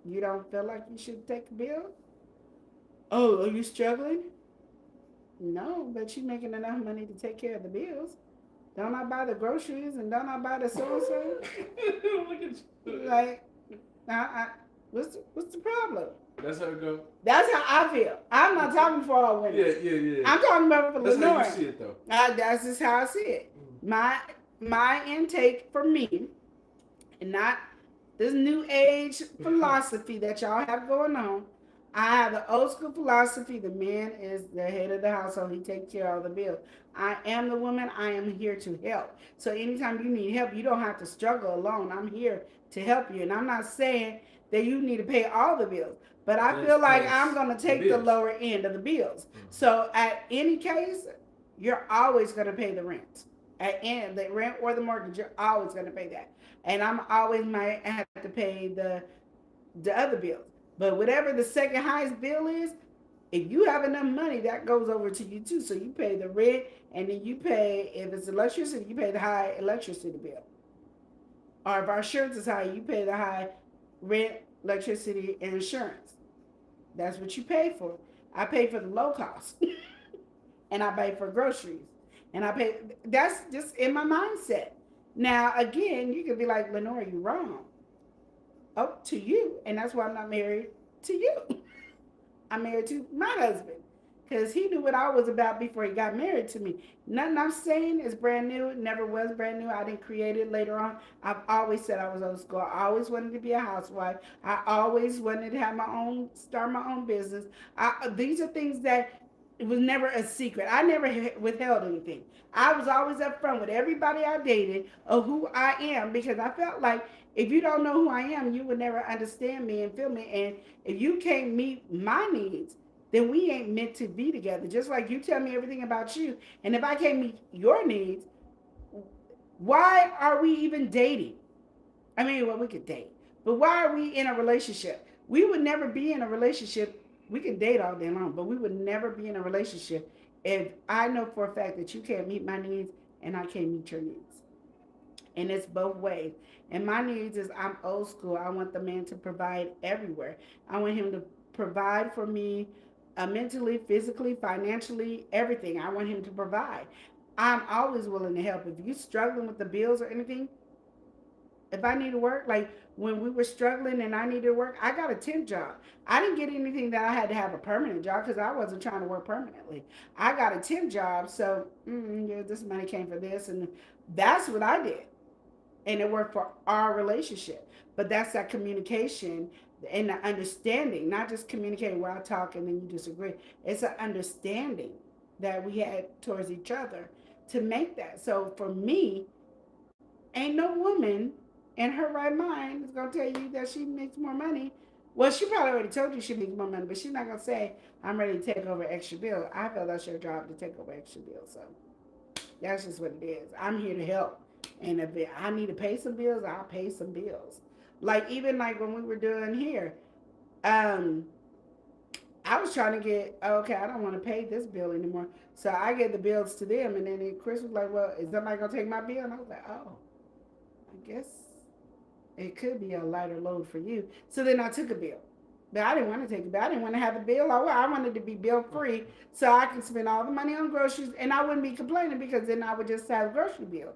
you don't feel like you should take a bill? Oh, are you struggling? No, but you making enough money to take care of the bills. Don't I buy the groceries and don't I buy the so-and-so? Look at you. Like, what's the problem? That's how it go. That's how I feel. I'm not talking for all women. Yeah. I'm talking about for Lenore. Lenore. That's how you see it, though. That's just how I see it. My intake for me, and not this new age philosophy that y'all have going on. I have the old school philosophy. The man is the head of the household. He takes care of all the bills. I am the woman. I am here to help. So anytime you need help, you don't have to struggle alone. I'm here to help you. And I'm not saying that you need to pay all the bills. But I feel like I'm going to take the lower end of the bills. So at any case, you're always going to pay the rent. At end, the rent or the mortgage, you're always going to pay that. And I'm always might have to pay the other bills. But whatever the second highest bill is, if you have enough money, that goes over to you too. So you pay the rent, and then you pay, if it's electricity, you pay the high electricity bill. Or if our insurance is high, you pay the high rent, electricity, and insurance. That's what you pay for. I pay for the low cost. And I pay for groceries. And that's just in my mindset. Now, again, you could be like, Lenore, you're wrong. Up to you, and that's why I'm not married to you. I'm married to my husband because he knew what I was about before he got married to me. Nothing I'm saying is brand new. It never was brand new. I didn't create it later on. I've always said I was old school. I always wanted to be a housewife. I always wanted to have start my own business. These are things that it was never a secret. I never withheld anything. I was always upfront with everybody I dated of who I am because I felt like if you don't know who I am, you would never understand me and feel me. And if you can't meet my needs, then we ain't meant to be together. Just like you tell me everything about you. And if I can't meet your needs, why are we even dating? I mean, well, we could date. But why are we in a relationship? We would never be in a relationship. We can date all day long, but we would never be in a relationship if I know for a fact that you can't meet my needs and I can't meet your needs. And it's both ways. And my needs is I'm old school. I want the man to provide everywhere. I want him to provide for me mentally, physically, financially, everything. I want him to provide. I'm always willing to help. If you're struggling with the bills or anything, if I need to work, like when we were struggling and I needed to work, I got a temp job. I didn't get anything that I had to have a permanent job because I wasn't trying to work permanently. I got a temp job, so yeah, this money came for this, and that's what I did, and it worked for our relationship. But that's that communication and the understanding, not just communicating where I talk and then you disagree. It's an understanding that we had towards each other to make that. So for me, ain't no woman in her right mind is gonna tell you that she makes more money. Well, she probably already told you she makes more money, but she's not gonna say, "I'm ready to take over extra bills." I feel that's your job to take over extra bills. So that's just what it is. I'm here to help, and if I need to pay some bills, I'll pay some bills. Like even like when we were doing here, um, I was trying to get okay. I don't want to pay this bill anymore, so I get the bills to them, and then Chris was like, "Well, is somebody gonna take my bill?" And I was like, "Oh, I guess it could be a lighter load for you." So then I took a bill. But I didn't want to take a bill. I didn't want to have the bill. I wanted to be bill free so I could spend all the money on groceries and I wouldn't be complaining because then I would just have a grocery bill.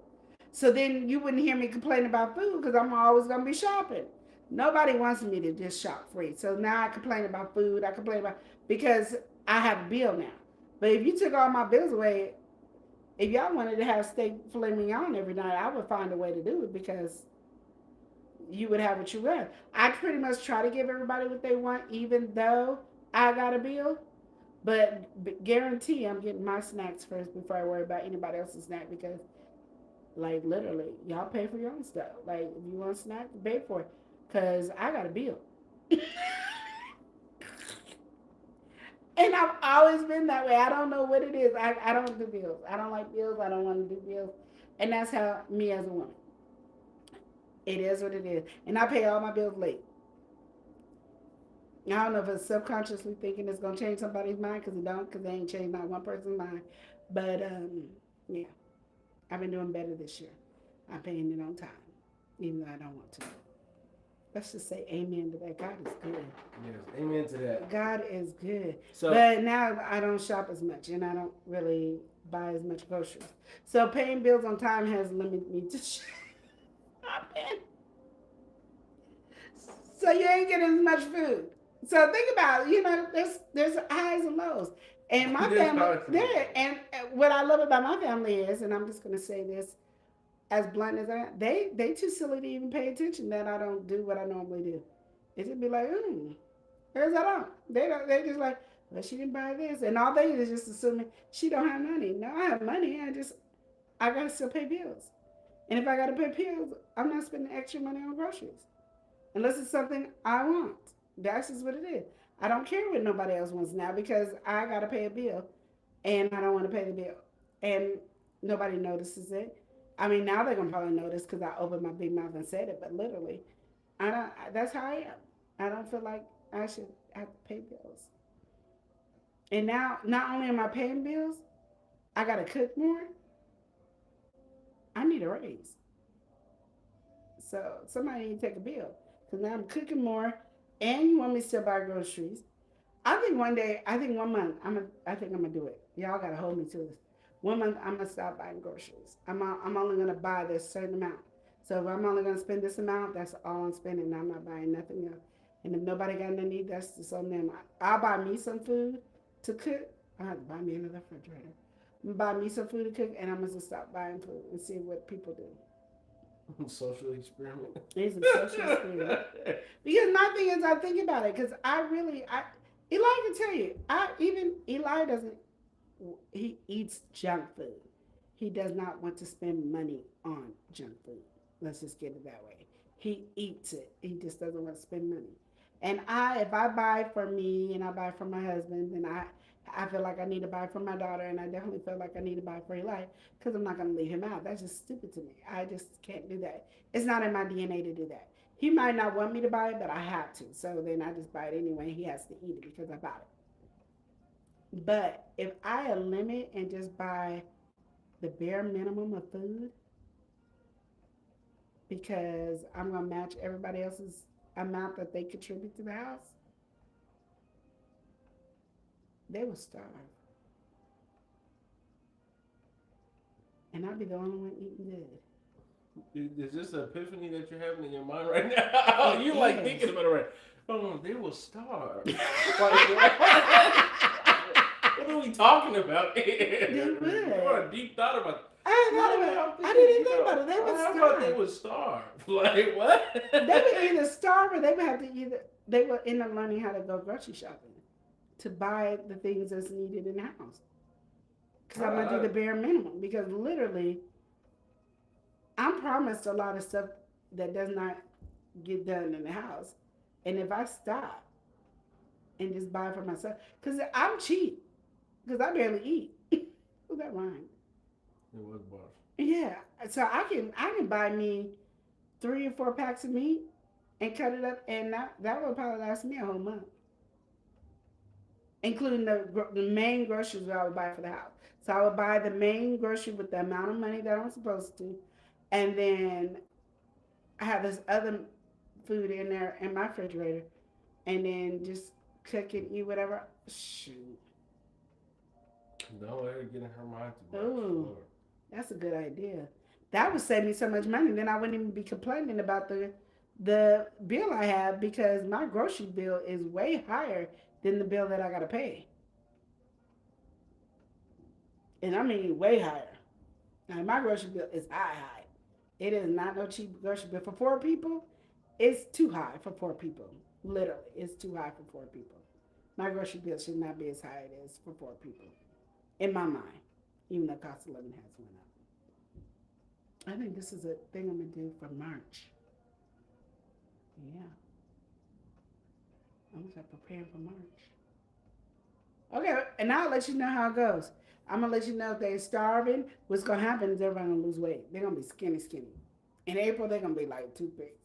So then you wouldn't hear me complain about food because I'm always going to be shopping. Nobody wants me to just shop free. So now I complain about food. I complain about because I have a bill now. But if you took all my bills away, if y'all wanted to have steak filet mignon every night, I would find a way to do it because you would have what you want. I pretty much try to give everybody what they want, even though I got a bill. But guarantee I'm getting my snacks first before I worry about anybody else's snack because, like, literally, y'all pay for your own stuff. Like, if you want a snack, pay for it. Because I got a bill. And I've always been that way. I don't know what it is. I don't do bills. I don't like bills. I don't want to do bills. And that's how me as a woman. It is what it is. And I pay all my bills late. I don't know if it's subconsciously thinking it's going to change somebody's mind because it don't, because they ain't changed not one person's mind. But, yeah, I've been doing better this year. I'm paying it on time, even though I don't want to. Let's just say amen to that. God is good. Yes, amen to that. God is good. So, but now I don't shop as much and I don't really buy as much groceries. So paying bills on time has limited me to shopping. So you ain't getting as much food. So think about it, there's highs and lows. And my family there and what I love about my family is, and I'm just gonna say this as blunt as I am, they too silly to even pay attention that I don't do what I normally do. It just be like, there's I don't. They just like, well, she didn't buy this. And all they do is just assuming she don't have money. No, I have money. I gotta still pay bills. And if I gotta pay bills, I'm not spending extra money on groceries. Unless it's something I want. That's just what it is. I don't care what nobody else wants now because I gotta pay a bill and I don't want to pay the bill. And nobody notices it. I mean, now they're gonna probably notice because I opened my big mouth and said it, but literally, I don't. That's how I am. I don't feel like I should have to pay bills. And now, not only am I paying bills, I gotta cook more. I need a raise. So somebody need to take a bill because now I'm cooking more, and you want me to still buy groceries. I think 1 month, I think I'm gonna do it. Y'all gotta hold me to this. 1 month, I'm gonna stop buying groceries. I'm only gonna buy this certain amount. So if I'm only gonna spend this amount, that's all I'm spending. I'm not buying nothing else. And if nobody got no need, that's just on them. I'll buy me some food to cook. I have to buy me another refrigerator. I'm gonna buy me some food to cook, and I'm gonna just stop buying food and see what people do. social experiment. It's a social experiment. Because my thing is, I think about it because Eli can tell you. Eli doesn't. He eats junk food. He does not want to spend money on junk food. Let's just get it that way. He eats it. He just doesn't want to spend money. And if I buy for me and I buy for my husband, then I feel like I need to buy for my daughter, and I definitely feel like I need to buy for Eli because I'm not going to leave him out. That's just stupid to me. I just can't do that. It's not in my DNA to do that. He might not want me to buy it, but I have to. So then I just buy it anyway. He has to eat it because I bought it. But if I limit and just buy the bare minimum of food because I'm going to match everybody else's amount that they contribute to the house, they will starve. And I'll be the only one eating good. Is this an epiphany that you're having in your mind right now? It You like is. thinking about it right? Oh, they will starve. Like, what are we talking about here? They would. You want a deep thought about it. I didn't think about it. They would How starve. about they would starve? Like what? They would either starve or they would have to they would end up learning how to go grocery shopping to buy the things that's needed in the house. Because I'm gonna do the bare minimum. Because literally, I'm promised a lot of stuff that does not get done in the house, and if I stop and just buy for myself, because I'm cheap, because I barely eat. Was that rhyme? It was bars. Yeah, so I can buy me 3 or 4 packs of meat and cut it up, and that would probably last me a whole month, including the main groceries that I would buy for the house. So I would buy the main grocery with the amount of money that I'm supposed to, and then I have this other food in there in my refrigerator, and then just cook and eat whatever. Shoot. Don't let her get in her mind too much. Ooh. Lord. That's a good idea. That would save me so much money. Then I wouldn't even be complaining about the bill I have, because my grocery bill is way higher than the bill that I gotta pay. And I mean way higher. Now my grocery bill is high. It is not no cheap grocery bill. For 4 people, it's too high for 4 people. Literally, it's too high for 4 people. My grocery bill should not be as high as it is for 4 people. In my mind. Even though cost of living has went up. I think this is a thing I'm gonna do for March. Yeah. I'm gonna start preparing for March. Okay, and I'll let you know how it goes. I'm gonna let you know if they're starving. What's gonna happen is everybody gonna lose weight. They're gonna be skinny. In April, they're gonna be like toothpicks.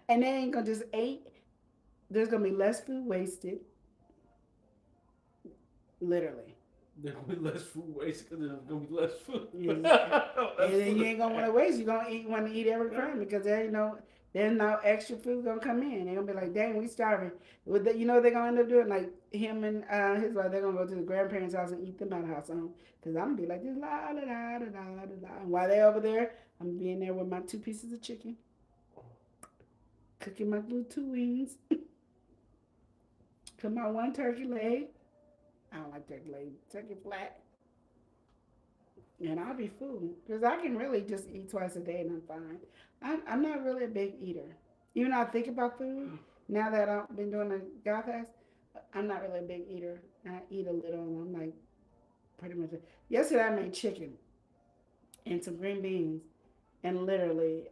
And they ain't gonna just eat. There's gonna be less food wasted. Literally. There's gonna be less food waste because there's gonna be less food. Yeah. And then you ain't gonna want to waste. You're gonna want to eat every crumb, because there's no extra food gonna come in. They're gonna be like, dang, we starving. What they're gonna end up doing? Like him and his wife, they're gonna go to the grandparents' house and eat them out of house home. Cause I'm gonna be like this, la la la la la la. And while they over there, I'm gonna be in there with my 2 pieces of chicken, cooking my little 2 wings, cook my 1 turkey leg. I don't like turkey leg, turkey flat. And I'll be full, because I can really just eat twice a day and I'm fine. I'm not really a big eater. Even though I think about food, now that I've been doing the God fast, I'm not really a big eater. I eat a little, and I'm like pretty much. Yesterday I made chicken and some green beans, and literally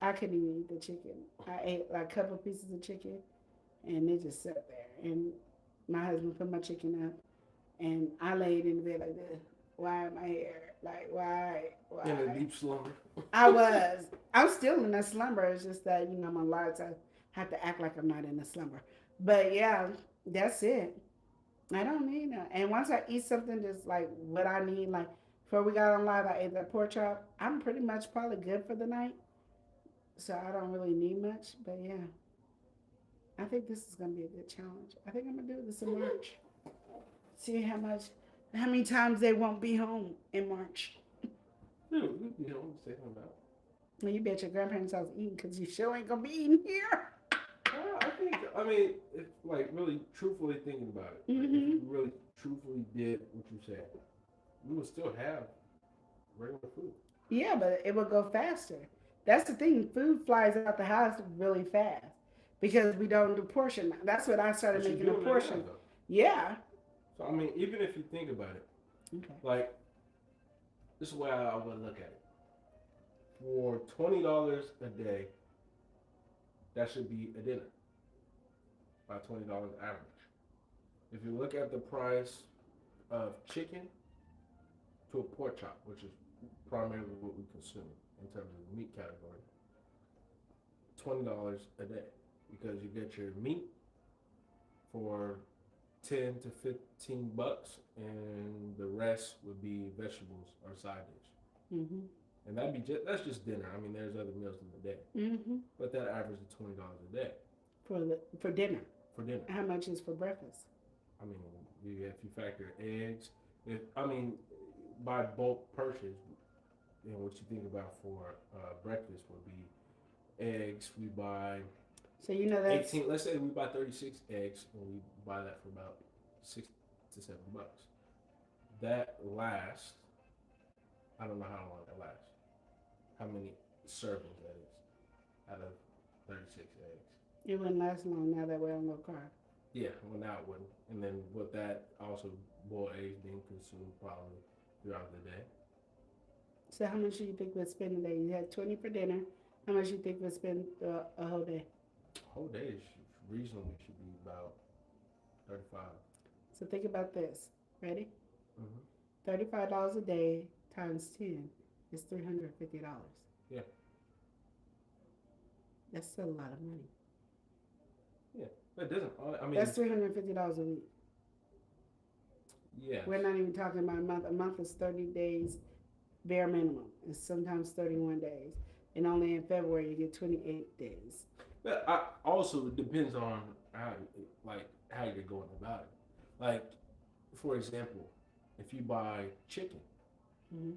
I couldn't even eat the chicken. I ate like a couple pieces of chicken, and it just sat there. And my husband put my chicken up, and I laid in the bed like this. Why am I here? Like, why? In a deep slumber. I'm still in a slumber. It's just that, I'm a lot, so I have to act like I'm not in a slumber. But yeah, that's it. I don't need no. And once I eat something just like what I need, like before we got on live, I ate that pork chop. I'm pretty much probably good for the night. So I don't really need much. But yeah, I think this is going to be a good challenge. I think I'm going to do this in March. See how many times they won't be home in March. Dude, you know what I'm saying about. Well, you bet your grandparents' house eating, because you sure ain't going to be eating here. I mean, if, like, really truthfully thinking about it, like, if you really truthfully did what you said, we would still have regular food. Yeah, but it would go faster. That's the thing. Food flies out the house really fast because we don't do portion. That's what I started making a portion. Yeah. So, I mean, even if you think about it, okay. Like, this is the way I would look at it. For $20 a day, that should be a dinner. By $20 average. If you look at the price of chicken to a pork chop, which is primarily what we consume in terms of the meat category, $20 a day, because you get your meat for 10 to 15 bucks, and the rest would be vegetables or side dish. Mm-hmm. And that's just dinner. I mean, there's other meals in the day, but that averages $20 a day for dinner. For dinner. How much is for breakfast? I mean, if you factor eggs, by bulk purchase, and what you think about for breakfast would be eggs. We buy So you know that's 18. Let's say we buy 36 eggs, and we buy that for about $6 to $7. That lasts. I don't know how long that lasts. How many servings that is out of 36 eggs. it wouldn't last long now that we're on low carb. Yeah, well now it wouldn't. And then with that, also boiled eggs being consumed probably throughout the day. So how much do you think we'd spend a day? You had 20 for dinner. How much do you think we'd spend a whole day? Whole day reasonably should be about 35. So think about this. Ready? Mm-hmm. $35 a day times 10 is $350. Yeah. That's still a lot of money. Yeah, but it doesn't. I mean, That's $350 a week. yeah. We're not even talking about a month. A month is 30 days bare minimum. It's sometimes 31 days. And only in February you get 28 days. But also it depends on how you're going about it. Like, for example, if you buy chicken, Mm-hmm.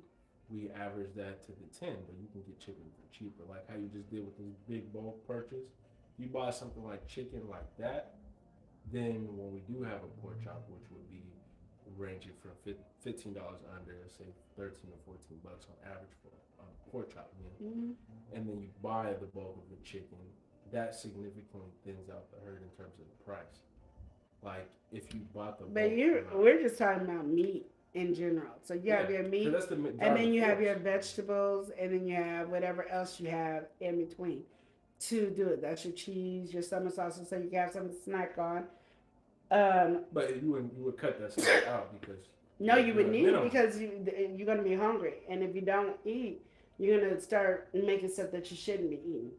we average that to the 10, but you can get chicken for cheaper. Like how you just did with this big bulk purchase. If you buy something like chicken like that, then when we do have a pork chop, which would be ranging from $15 under, say 13 or $14 on average for a pork chop meal, Mm-hmm. and then you buy the bulk of the chicken, that significantly thins out the herd in terms of the price. Like if you bought the But bulk we're just talking about meat in general. So you have your meat, that's the and then you have force. your vegetables, and then you have whatever else you have in between to do it. That's your cheese, your summer sauces, so you can have something to snack on. But you would cut that stuff out because No, you would doing need it minimum. because you're going to be hungry, and if you don't eat, you're going to start making stuff that you shouldn't be eating.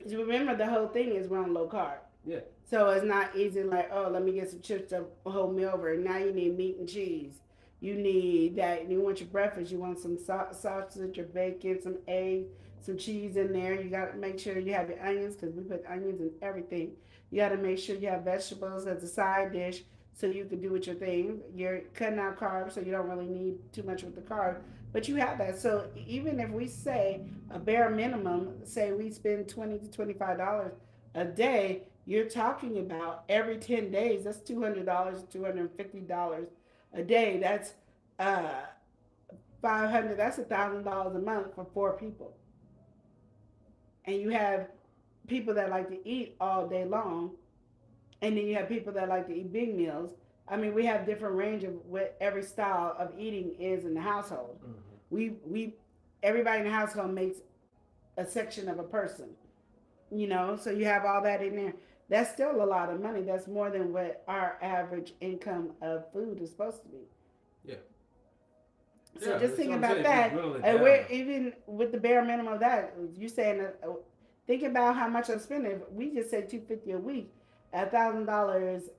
'Cause remember, the whole thing is we're on low carb. Yeah. So it's not easy like, oh, let me get some chips to hold me over. Now you need meat and cheese. You need that. You want your breakfast. You want some sausage, your bacon, some eggs, some cheese in there. You got to make sure you have your onions because we put onions in everything. You got to make sure you have vegetables as a side dish so you can do with your thing. You're cutting out carbs, so you don't really need too much with the carbs. But you have that. So even if we say a bare minimum, say we spend $20 to $25 a day, you're talking about every 10 days, that's $200, $250 a day. That's $500, that's $1,000 a month for 4 people. And you have people that like to eat all day long, and then you have people that like to eat big meals. I mean, we have different range of what every style of eating is in the household. Mm-hmm. We everybody in the household makes a section of a person, so you have all that in there. That's still a lot of money. That's more than what our average income of food is supposed to be. Yeah. So Yeah, just that's think what I'm about saying. that. Just whittle it And down. we're even with the bare minimum of that, you saying think about how much I'm spending. If we just say $250 a week, $1,000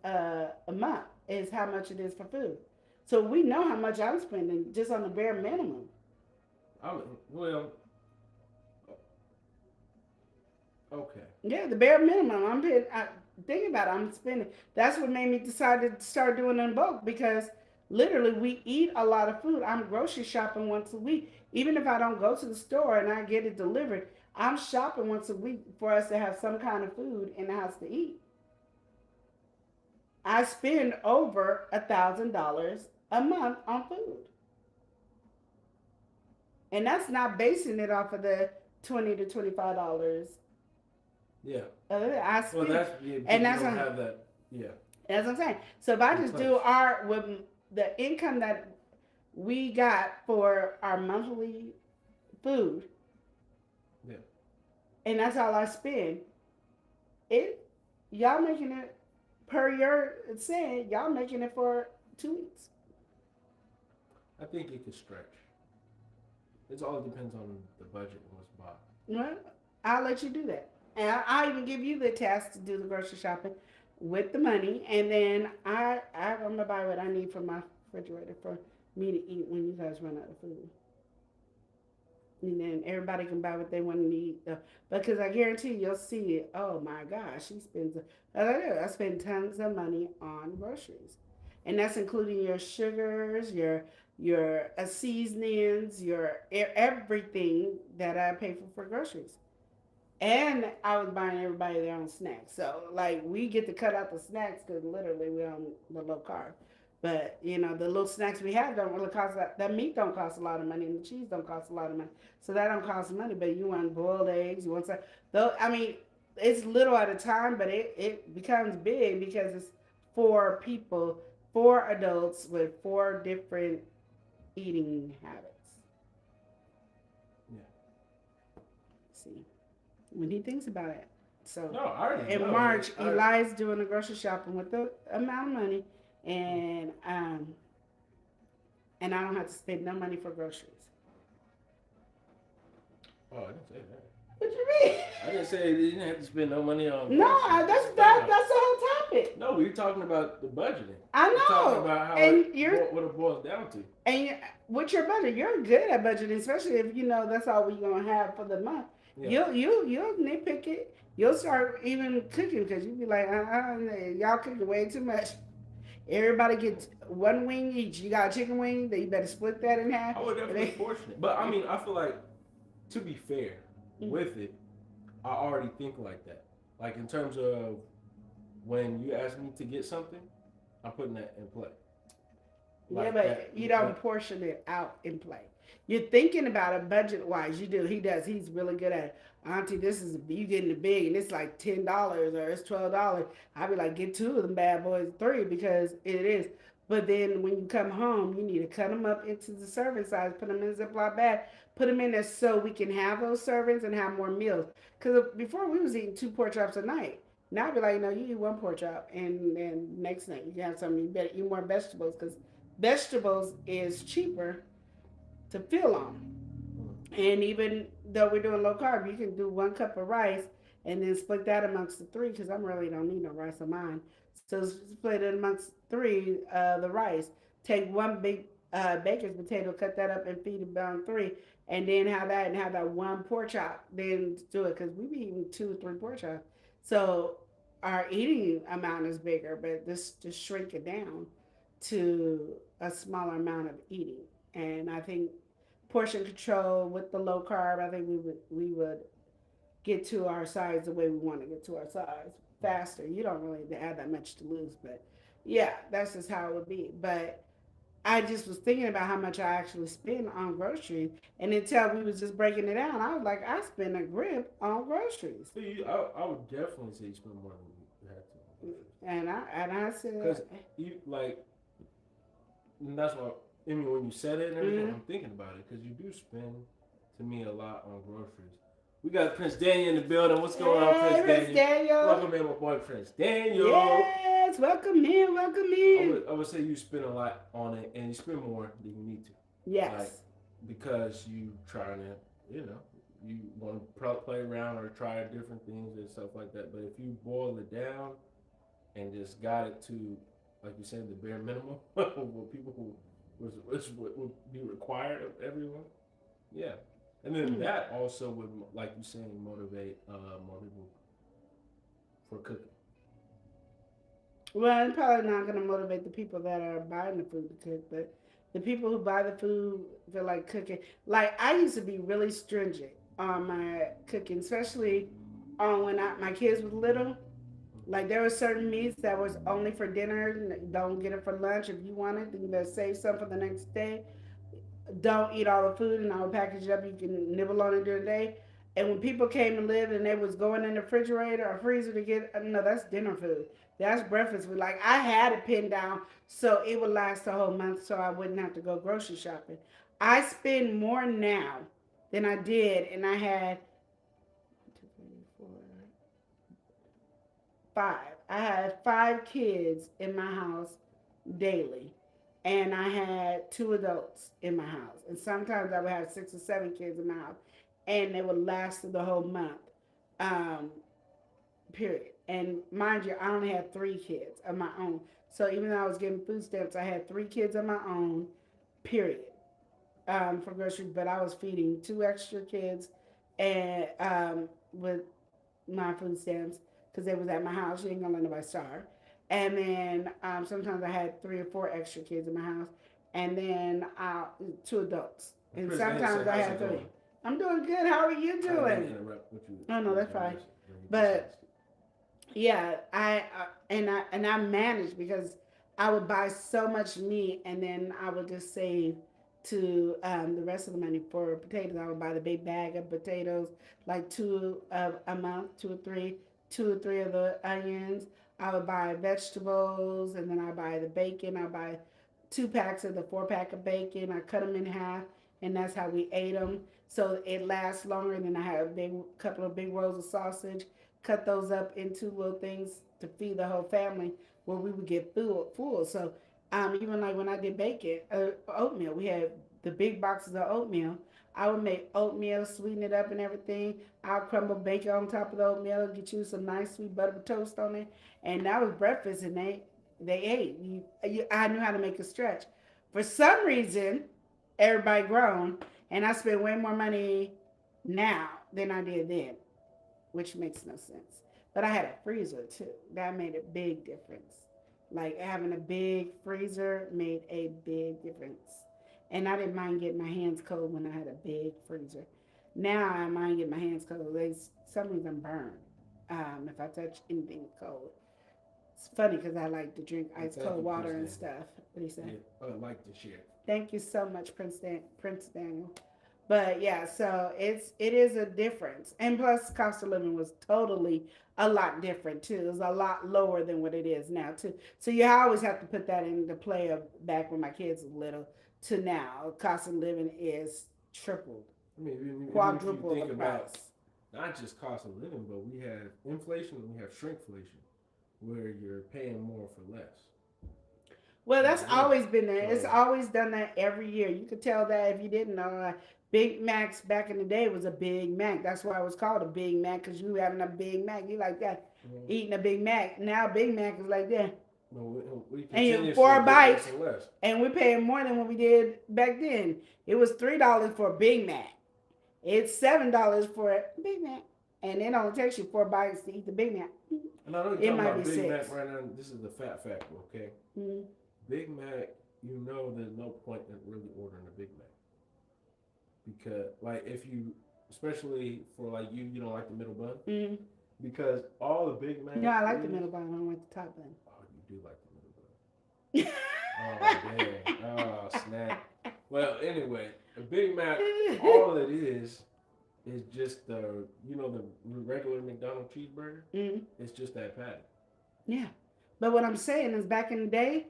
a month is how much it is for food. So we know how much I'm spending just on the bare minimum. Well, okay. Yeah, the bare minimum. I'm paying. Think about it. I'm spending. That's what made me decide to start doing it in bulk because literally we eat a lot of food. I'm grocery shopping once a week. Even if I don't go to the store and I get it delivered, I'm shopping once a week for us to have some kind of food in the house to eat. I spend over $1,000 a month on food. And that's not basing it off of the $20 to $25. Yeah. I spend, Well, that's yeah. and that's don't what, have that. Yeah. that's what I'm saying. So if I just do with the income that we got for our monthly food, Yeah. and that's all I spend, y'all making it per your saying, y'all making it for 2 weeks. I think it could stretch. It all depends on the budget and what's bought. Well, I'll let you do that. And I'll even give you the task to do the grocery shopping with the money. And then I'm going to buy what I need for my refrigerator for me to eat when you guys run out of food. And then everybody can buy what they want to eat. Because I guarantee you'll see it. Oh my gosh, she spends, I spend tons of money on groceries. And that's including your sugars, your your seasonings, your everything that I pay for groceries. And I was buying everybody their own snacks. So like we get to cut out the snacks because literally we're on the low carb. But you know the little snacks we have don't really cost that meat don't cost a lot of money and the cheese don't cost a lot of money. So that don't cost money. But you want boiled eggs, you want some. Though I mean it's little at a time, but it becomes big because it's for people, for adults with four different eating habits. Yeah. See. When he thinks about it. So No, I already in know. March, Eli's doing the grocery shopping with the amount of money, and and I don't have to spend no money for groceries. Oh, I didn't say that. What you mean? I didn't say you didn't have to spend no money on. No, groceries. that's the whole topic. No, we're talking about the budgeting. I We're talking know, about how and what it boils down to. and with your budget, you're good at budgeting, especially if you know that's all we're gonna have for the month. Yeah. You'll nitpick it. You'll start even cooking because you'll be like, y'all cooking way too much. Everybody gets one wing each. You got a chicken wing, then you better split that in half. I would definitely portion it. But I mean, I feel like, to be fair with it, I already think like that. Like in terms of when you ask me to get something, I'm putting that in play. Like yeah, but that, you don't portion it out in play. You're thinking about it budget wise. You do. He does. He's really good at it. Auntie, this is you getting the big, and it's like $10 or it's $12. I'd be like, get two of them bad boys, three because it is. But then when you come home, you need to cut them up into the serving size, put them in a Ziploc bag, put them in there so we can have those servings and have more meals. Because before we was eating two pork chops a night. Now I'd be like, no, you eat one pork chop, and then next night you have something. You better eat more vegetables because vegetables is cheaper to fill on. And even though we're doing low carb, you can do 1 cup of rice and then split that amongst the three because I really don't need no rice on mine. So split it amongst three the rice. Take one big baker's potato, cut that up and feed it down three, and then have that one pork chop. Then do it because we be eating 2 or 3 pork chops. So our eating amount is bigger, but this just shrink it down to a smaller amount of eating. And I think portion control with the low carb, I think we would get to our size the way we want to get to our size faster. You don't really have that much to lose, but yeah, that's just how it would be. But I just was thinking about how much I actually spend on groceries, and until we was just breaking it down, I was like, I spend a grip on groceries, See, I would definitely say you spend more than you had to. and I said, Because you like, and that's why. I mean, when you said it and everything, I'm thinking about it because you do spend, to me, a lot on groceries. We got Prince Daniel in the building. What's going on, Prince Daniel? Welcome in, my boy Prince Daniel. Yes, welcome in, welcome in. I would say you spend a lot on it, and you spend more than you need to. Yes. Like, because you trying to, you want to play around or try different things and stuff like that. But if you boil it down and just got it to, like you said, the bare minimum, what people who would be required of everyone, yeah. And then that also would, like you saying, motivate more people for cooking. Well, I'm probably not going to motivate the people that are buying the food to cook, but the people who buy the food feel like cooking. Like, I used to be really stringent on my cooking, especially on when my kids was little. Like, there were certain meats that was only for dinner. Don't get it for lunch. If you want it, then you better save some for the next day. Don't eat all the food, and I would package it up. You can nibble on it during the day. And when people came and lived and they was going in the refrigerator or freezer to get, no, that's dinner food. That's breakfast food. Like, I had it pinned down so it would last the whole month so I wouldn't have to go grocery shopping. I spend more now than I did, and I had 1, 2, 3, 4, 5. I had 5 kids in my house daily, and I had 2 adults in my house. And sometimes I would have 6 or 7 kids in my house, and they would last through the whole month. Period. And mind you, I only had 3 kids of my own. So even though I was getting food stamps, I had 3 kids of my own. Period. For groceries, but I was feeding 2 extra kids, and with my food stamps because they was at my house. You ain't gonna let nobody starve. And then sometimes I had 3 or 4 extra kids in my house, and then 2 adults. And Chris, sometimes I how's have it 3. going? I'm doing good. How are you I didn't doing? interrupt what you. Oh no, that's I fine. just- But yeah, I managed because I would buy so much meat and then I would just save to the rest of the money for potatoes. I would buy the big bag of potatoes, like two a month, 2 or 3 of the onions. I would buy vegetables and then I buy the bacon. I buy 2 packs of the 4 pack of bacon. I cut them in half and that's how we ate them. So it lasts longer. And then I had a big couple of big rolls of sausage, cut those up into little things to feed the whole family where we would get full. So even like when I did bacon, oatmeal, we had the big boxes of oatmeal. I would make oatmeal, sweeten it up and everything. I'll crumble bacon on top of the oatmeal, get you some nice sweet butter toast on it, and that was breakfast. And they ate. I knew how to make a stretch. For some reason, everybody grown, and I spend way more money now than I did then, which makes no sense. But I had a freezer too. That made a big difference. Like having a big freezer made a big difference. And I didn't mind getting my hands cold when I had a big freezer. Now I mind getting my hands cold. Some of them burn if I touch anything cold. It's funny because I like to drink ice cold water and stuff. What do you say? Yeah, I like to share. Thank you so much, Prince Daniel. But yeah, so it is a difference, and plus cost of living was totally a lot different too. It was a lot lower than what it is now too. So you always have to put that into play of back when my kids were little to now. Cost of living is tripled, I mean, even if you quadrupled think the about price. not just cost of living, but we have inflation and we have shrinkflation, where you're paying more for less. Well, that's Yeah. always been there. It's So- always done that every year. You could tell that if you didn't know. Big Macs back in the day was a Big Mac. That's why it was called a Big Mac because you having a Big Mac. You like that eating a Big Mac. Now Big Mac is like that. No, we And you continuously 4 get bites, less and less. and we're paying more than what we did back then. It was $3 for a Big Mac. It's $7 for a Big Mac, and it only takes you 4 bites to eat the Big Mac. And I know It you're might talking be about Big 6. Mac right now. This is the fat factor, okay? Mm-hmm. Big Mac, you know, there's no point in really ordering a Big Mac because, like, if you, especially for like you don't like the middle bun Mm-hmm. because all the Big Mac. No, I like the middle bun. I don't like the top bun. Oh, you do like the middle bun. Oh dang! Oh snap! Well, anyway, a Big Mac, all it is just the the regular McDonald's cheeseburger. Mm-hmm. It's just that patty. Yeah. But what I'm saying is back in the day,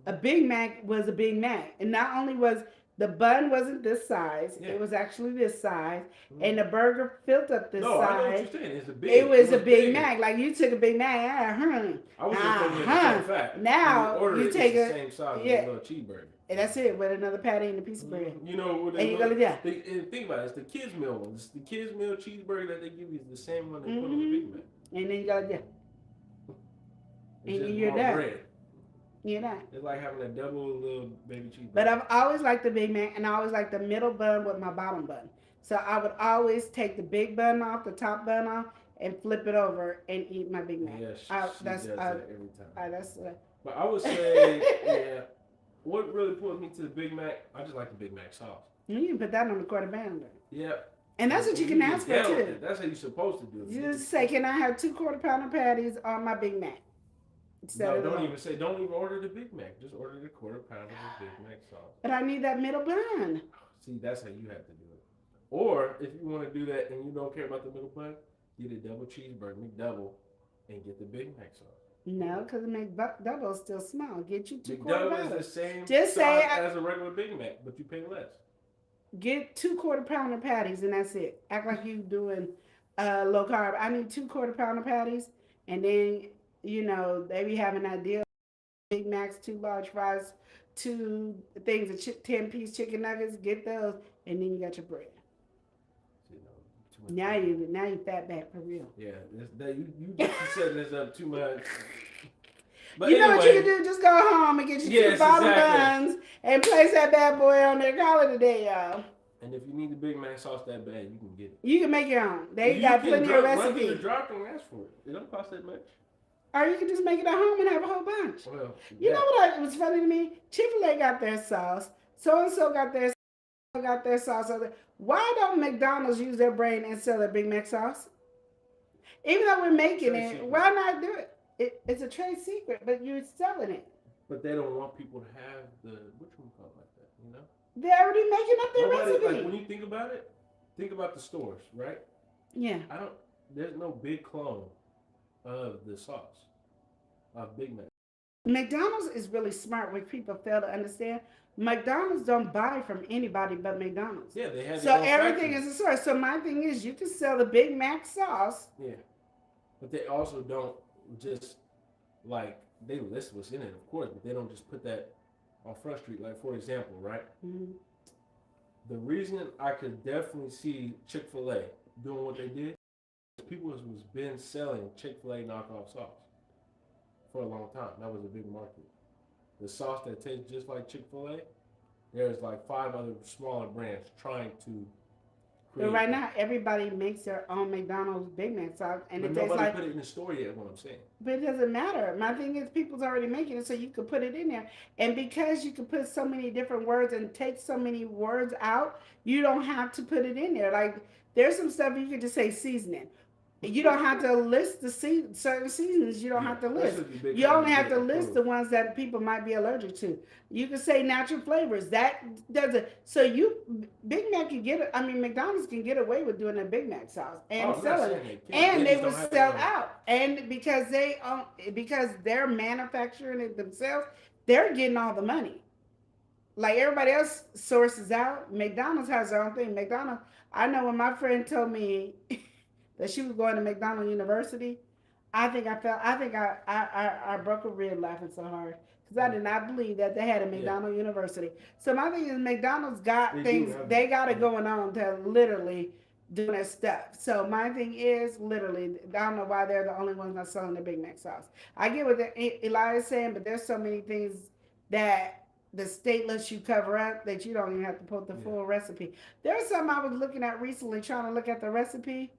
a Big Mac was a Big Mac. And not only was the bun wasn't this size, Yeah. it was actually this size. Mm-hmm. And the burger filled up this No, I know what size. you're saying. It's a big. It was a Big bigger. Mac. Like you took a Big Mac, I was just thinking the same fact. Now When order you it, take it's a the same size yeah. as a little cheeseburger. And that's it, with another patty and a piece of bread. You know what? And you go to that. And think about it. It's the kids meal one. It's the kids meal cheeseburger that they give you is the same one they put on the Mhm. Big Mac. And then you go, yeah. It's And just you're more done. bread. You're not. It's like having a double little baby cheeseburger. But I've always liked the Big Mac, and I always liked the middle bun with my bottom bun. So I would always take the big bun off, the top bun off, and flip it over and eat my Big Mac. Yeah, she does that every time. But I would say, yeah, what really pulls me to the Big Mac, I just like the Big Mac sauce. You can put that on the quarter pounder. Yeah. And that's what you can ask for get down with too. it. That's how you're supposed to do it. You just say, can I have 2 quarter pounder patties on my Big Mac? No, don't even order the Big Mac. Just order the quarter pounder with Big Mac sauce. But I need that middle bun. See, that's how you have to do it. Or if you want to do that and you don't care about the middle bun, get a double cheeseburger, McDouble, and get the Big Mac sauce. No, because the McDouble is still small. Get you 2 quarter McDouble pounders. is the same Just size say as a regular Big Mac, but you pay less. Get 2 quarter pounder patties and that's it. Act like you doing low carb. I need 2 quarter pounder patties, and then they be having that deal. Big Macs, 2 large fries, 2 things of 10-piece chicken nuggets. Get those, and then you got your bread. Too much Now you fat back for real. Yeah, you setting this up too much. But You know what you anyway, can do? Just go home and get your 2 Yes, bottom exactly. buns and place that bad boy on there. Call it a day, y'all. And if you need the Big Mac sauce that bad, you can get it. You can make your own. They You got can plenty of run through the recipes. drop and ask for it. It don't cost that much. Or you can just make it at home and have a whole bunch. Well, You yeah. know what was funny to me? Chick-fil-A got their sauce. So-and-so got their sauce. Why don't McDonald's use their brain and sell their Big Mac sauce? Even though we're making Trade it, secret. why not do it? It's a trade secret, but you're selling it. But they don't want people to have the what you call it like that, you know? They're already making up their Nobody recipe. like when you think about the stores, right? Yeah. There's no big clone of the sauce of Big Mac. McDonald's is really smart, which people fail to understand. McDonald's don't buy from anybody but McDonald's. Yeah, they have So their own everything factory. is a source. So my thing is, you can sell the Big Mac sauce. Yeah. But they also don't just like they list what's in it, of course, but they don't just put that on Front Street. Like for example, right? Mm-hmm. The reason I could definitely see Chick-fil-A doing what they did, people has been selling Chick-fil-A knockoff sauce for a long time. That was a big market. The sauce that tastes just like Chick-fil-A, there's like 5 other smaller brands trying to create. But right now, everybody makes their own McDonald's Big Mac sauce, and but it tastes nobody like. put it in the store yet. What I'm saying. But it doesn't matter. My thing is, people's already making it, so you could put it in there. And because you can put so many different words and take so many words out, you don't have to put it in there. Like there's some stuff you could just say seasoning. You don't have to list the certain seasonings. You don't have to list. You only have to list the ones that people might be allergic to. You can say natural flavors. That does it. So Big Mac can get. I mean, McDonald's can get away with doing a Big Mac sauce and selling it, and they would sell out. And because because they're manufacturing it themselves, they're getting all the money. Like everybody else sources out. McDonald's has their own thing. McDonald's. I know when my friend told me that she was going to McDonald University, I think I broke a rib laughing so hard because I did not believe that they had a McDonald University. So my thing is McDonald's got things, they got it going on to literally doing their stuff. So my thing is literally, I don't know why they're the only ones not selling the Big Mac sauce. I get what Eli's saying, but there's so many things that the state lets you cover up that you don't even have to put the full recipe. There's something I was looking at recently, trying to look at the recipe.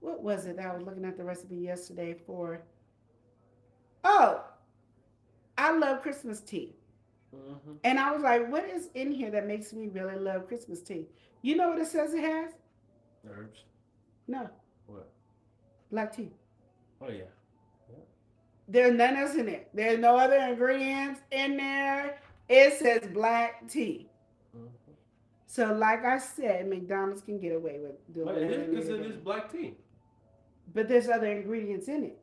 What was it that I was looking at the recipe yesterday for? Oh, I love Christmas tea. Mm-hmm. And I was like, what is in here that makes me really love Christmas tea? You know what it says it has? Herbs. No. What? Black tea. Oh, yeah. There's nothing else in it. There's no other ingredients in there. It says black tea. Mm-hmm. So, like I said, McDonald's can get away with doing it. But it is because it is black tea. But there's other ingredients in it.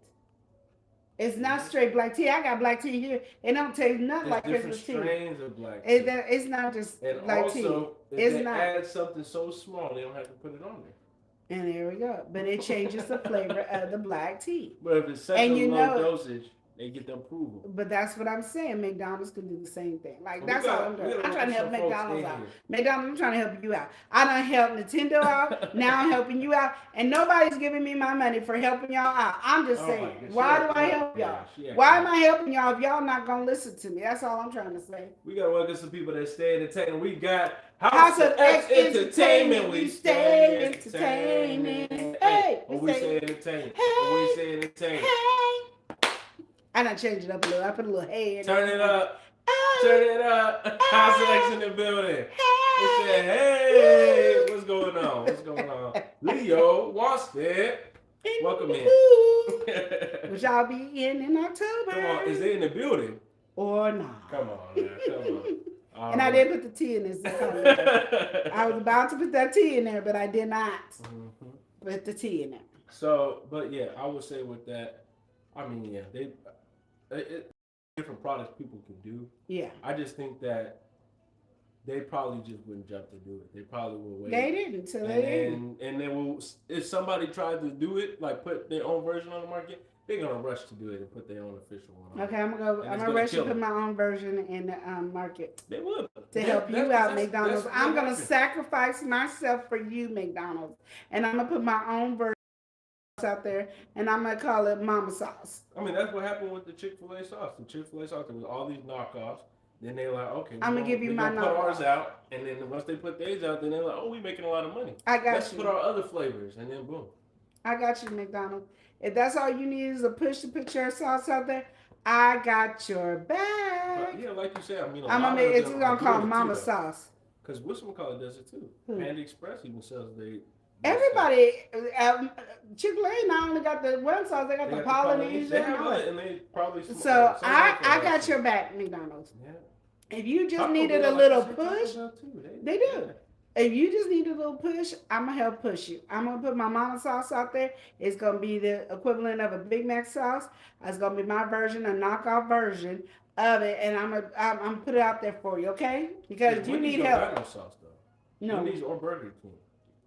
It's not straight black tea. I got black tea here. It don't taste nothing like Christmas tea. Strains of black tea. It's not just and black also, tea. If it's they not. add something so small, they don't have to put it on there. And there we go. But it changes the flavor of the black tea. But if it's such a low dosage, they get the approval. But that's what I'm saying. McDonald's can do the same thing. Like that's all I'm doing. I'm trying to help McDonald's out. McDonald's, I'm trying to help you out. I done helped Nintendo out. Now I'm helping you out. And nobody's giving me my money for helping y'all out. I'm just saying. Why do I help y'all? Why am I helping y'all if y'all not gonna listen to me? That's all I'm trying to say. We gotta welcome some people that stay entertained. We got House of X Entertainment. We stay entertaining. Hey, we say entertainment. We say entertainment. I done changed it up a little. I put a little hey in Turn it up. Turn it up. House of X in the building. We said, hey, what's going on? What's going on? Leo Wanstead. Welcome in. Which y'all be in October. Come on, is they in the building? Or not? Come on, man. Come on. And I didn't put the T in this. I was about to put that T in there, but I did not put the T in there. So, but yeah, I would say with that, I mean, yeah, different products people can do. Yeah. I just think that they probably just wouldn't jump to do it. They probably will wait. They didn't. So they didn't. And then if somebody tried to do it, like put their own version on the market, they're gonna rush to do it and put their own official one on. Okay, I'm gonna rush to put my own version in the market. They would to help you out, McDonald's. I'm gonna sacrifice myself for you, McDonald's, and I'm gonna put my own version out there, and I'm gonna call it Mama Sauce. I mean, that's what happened with the Chick-fil-A sauce. The Chick-fil-A sauce, there was all these knockoffs. Then they're like, okay, I'm gonna give you my put ours out, and then once they put theirs out, then they're like, oh, we making a lot of money. I got Let's put our other flavors, and then boom. I got you, McDonald's. If that's all you need is a push to put your sauce out there, I got your back. Yeah, like you said, I mean, I'm gonna make it's gonna call Mama sauce. Because whatchamacallit does it too. Panda Express even sells they. Everybody, Chick-fil-A not only got the one sauce, they got the Polynesian. They have other, and they probably. So I got your back, McDonald's. Yeah. If you just Taco needed Bell, a little like push, they do. Yeah. If you just need a little push, I'm gonna help push you. I'm gonna put my mama sauce out there. It's gonna be the equivalent of a Big Mac sauce. It's gonna be my version, a knockoff version of it, and I'm gonna put it out there for you, okay? Because you need help. Got no sauce though. No. Wendy's or Burger King,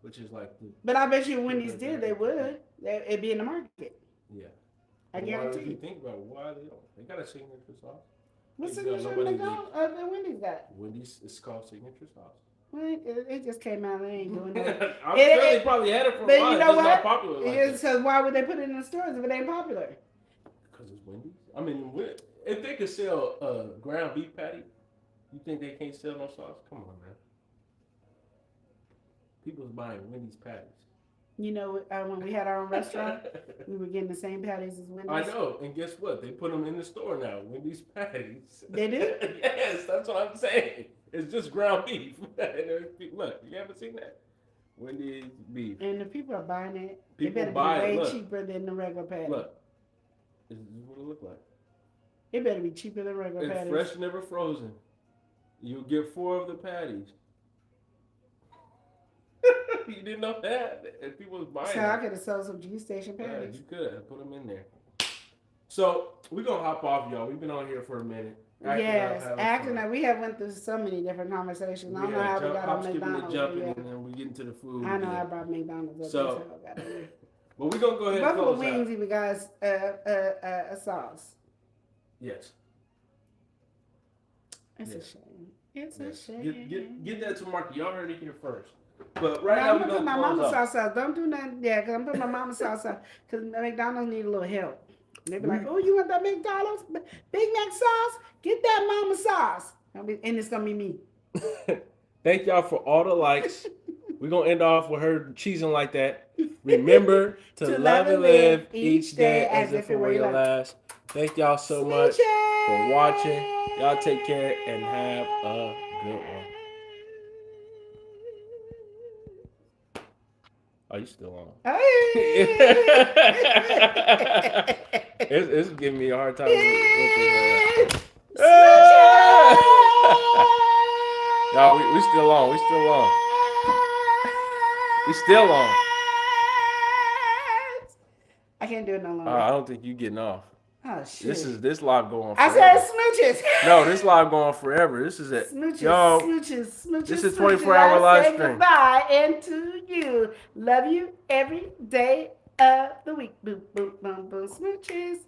which is like the. But I bet you Wendy's did, they would. It'd be in the market. Yeah. I guarantee If you. you think about why they don't, they got a signature sauce. What's Maybe signature nobody the Wendy's got? Wendy's is called signature sauce. Well, it just came out. They ain't doing it. I'm sure they probably had it for a But while. you know It's what? not popular like that. So why would they put it in the stores if it ain't popular? Because it's Wendy's. I mean, if they could sell a ground beef patty, you think they can't sell no sauce? Come on, man. People's buying Wendy's patties. You know, when we had our own restaurant, we were getting the same patties as Wendy's. I know, and guess what? They put them in the store now. Wendy's patties. They do? Yes, that's what I'm saying. It's just ground beef. Look, you haven't seen that? Wendy's beef. And the people are buying it. People it better buy be it. way Look. cheaper than the regular patty. Look, this is what it look like. It better be cheaper than regular It's patties. fresh, never frozen. You'll get 4 of the patties. You didn't know that? And people was buying So it. I could have sold some G Station Yeah, patties. you could put them in there. So we're gonna hop off, y'all. We've been on here for a minute. Acting like we have went through so many different conversations. I don't know how we got on McDonald's. Jumping, Yeah. and then we get into the food. I know I brought McDonald's up. So, there. but we're gonna go ahead and Buffalo close wings out. even got a sauce. Yes. It's Yes. a shame. It's a Yes. shame. Get that to market. Y'all heard it here first. But right Now, now I'm we're gonna put gonna my close mama out. sauce out. Don't do nothing. Yeah, because I'm putting my mama sauce out. Because McDonald's need a little help. They be like, oh, you want that McDonald's Big Mac sauce? Get that mama sauce. And it's gonna be me. Thank y'all for all the likes. We're gonna end off with her cheesing like that. Remember to love and live each day as if it were your last. Thank y'all so much for watching. Y'all take care and have a good one. Are you still on? It's giving me a hard time. Y'all, we still on. We still on. We still on. I can't do it no longer. I don't think you getting off. Oh shit. This live going. I Forever. said smooches. No, this live going forever. This is it. Smooches, Yo, smooches. this is smooches. 24-hour live I say stream. Goodbye, and to you, love you every day of the week. Boom, boom, boom, boom, smooches.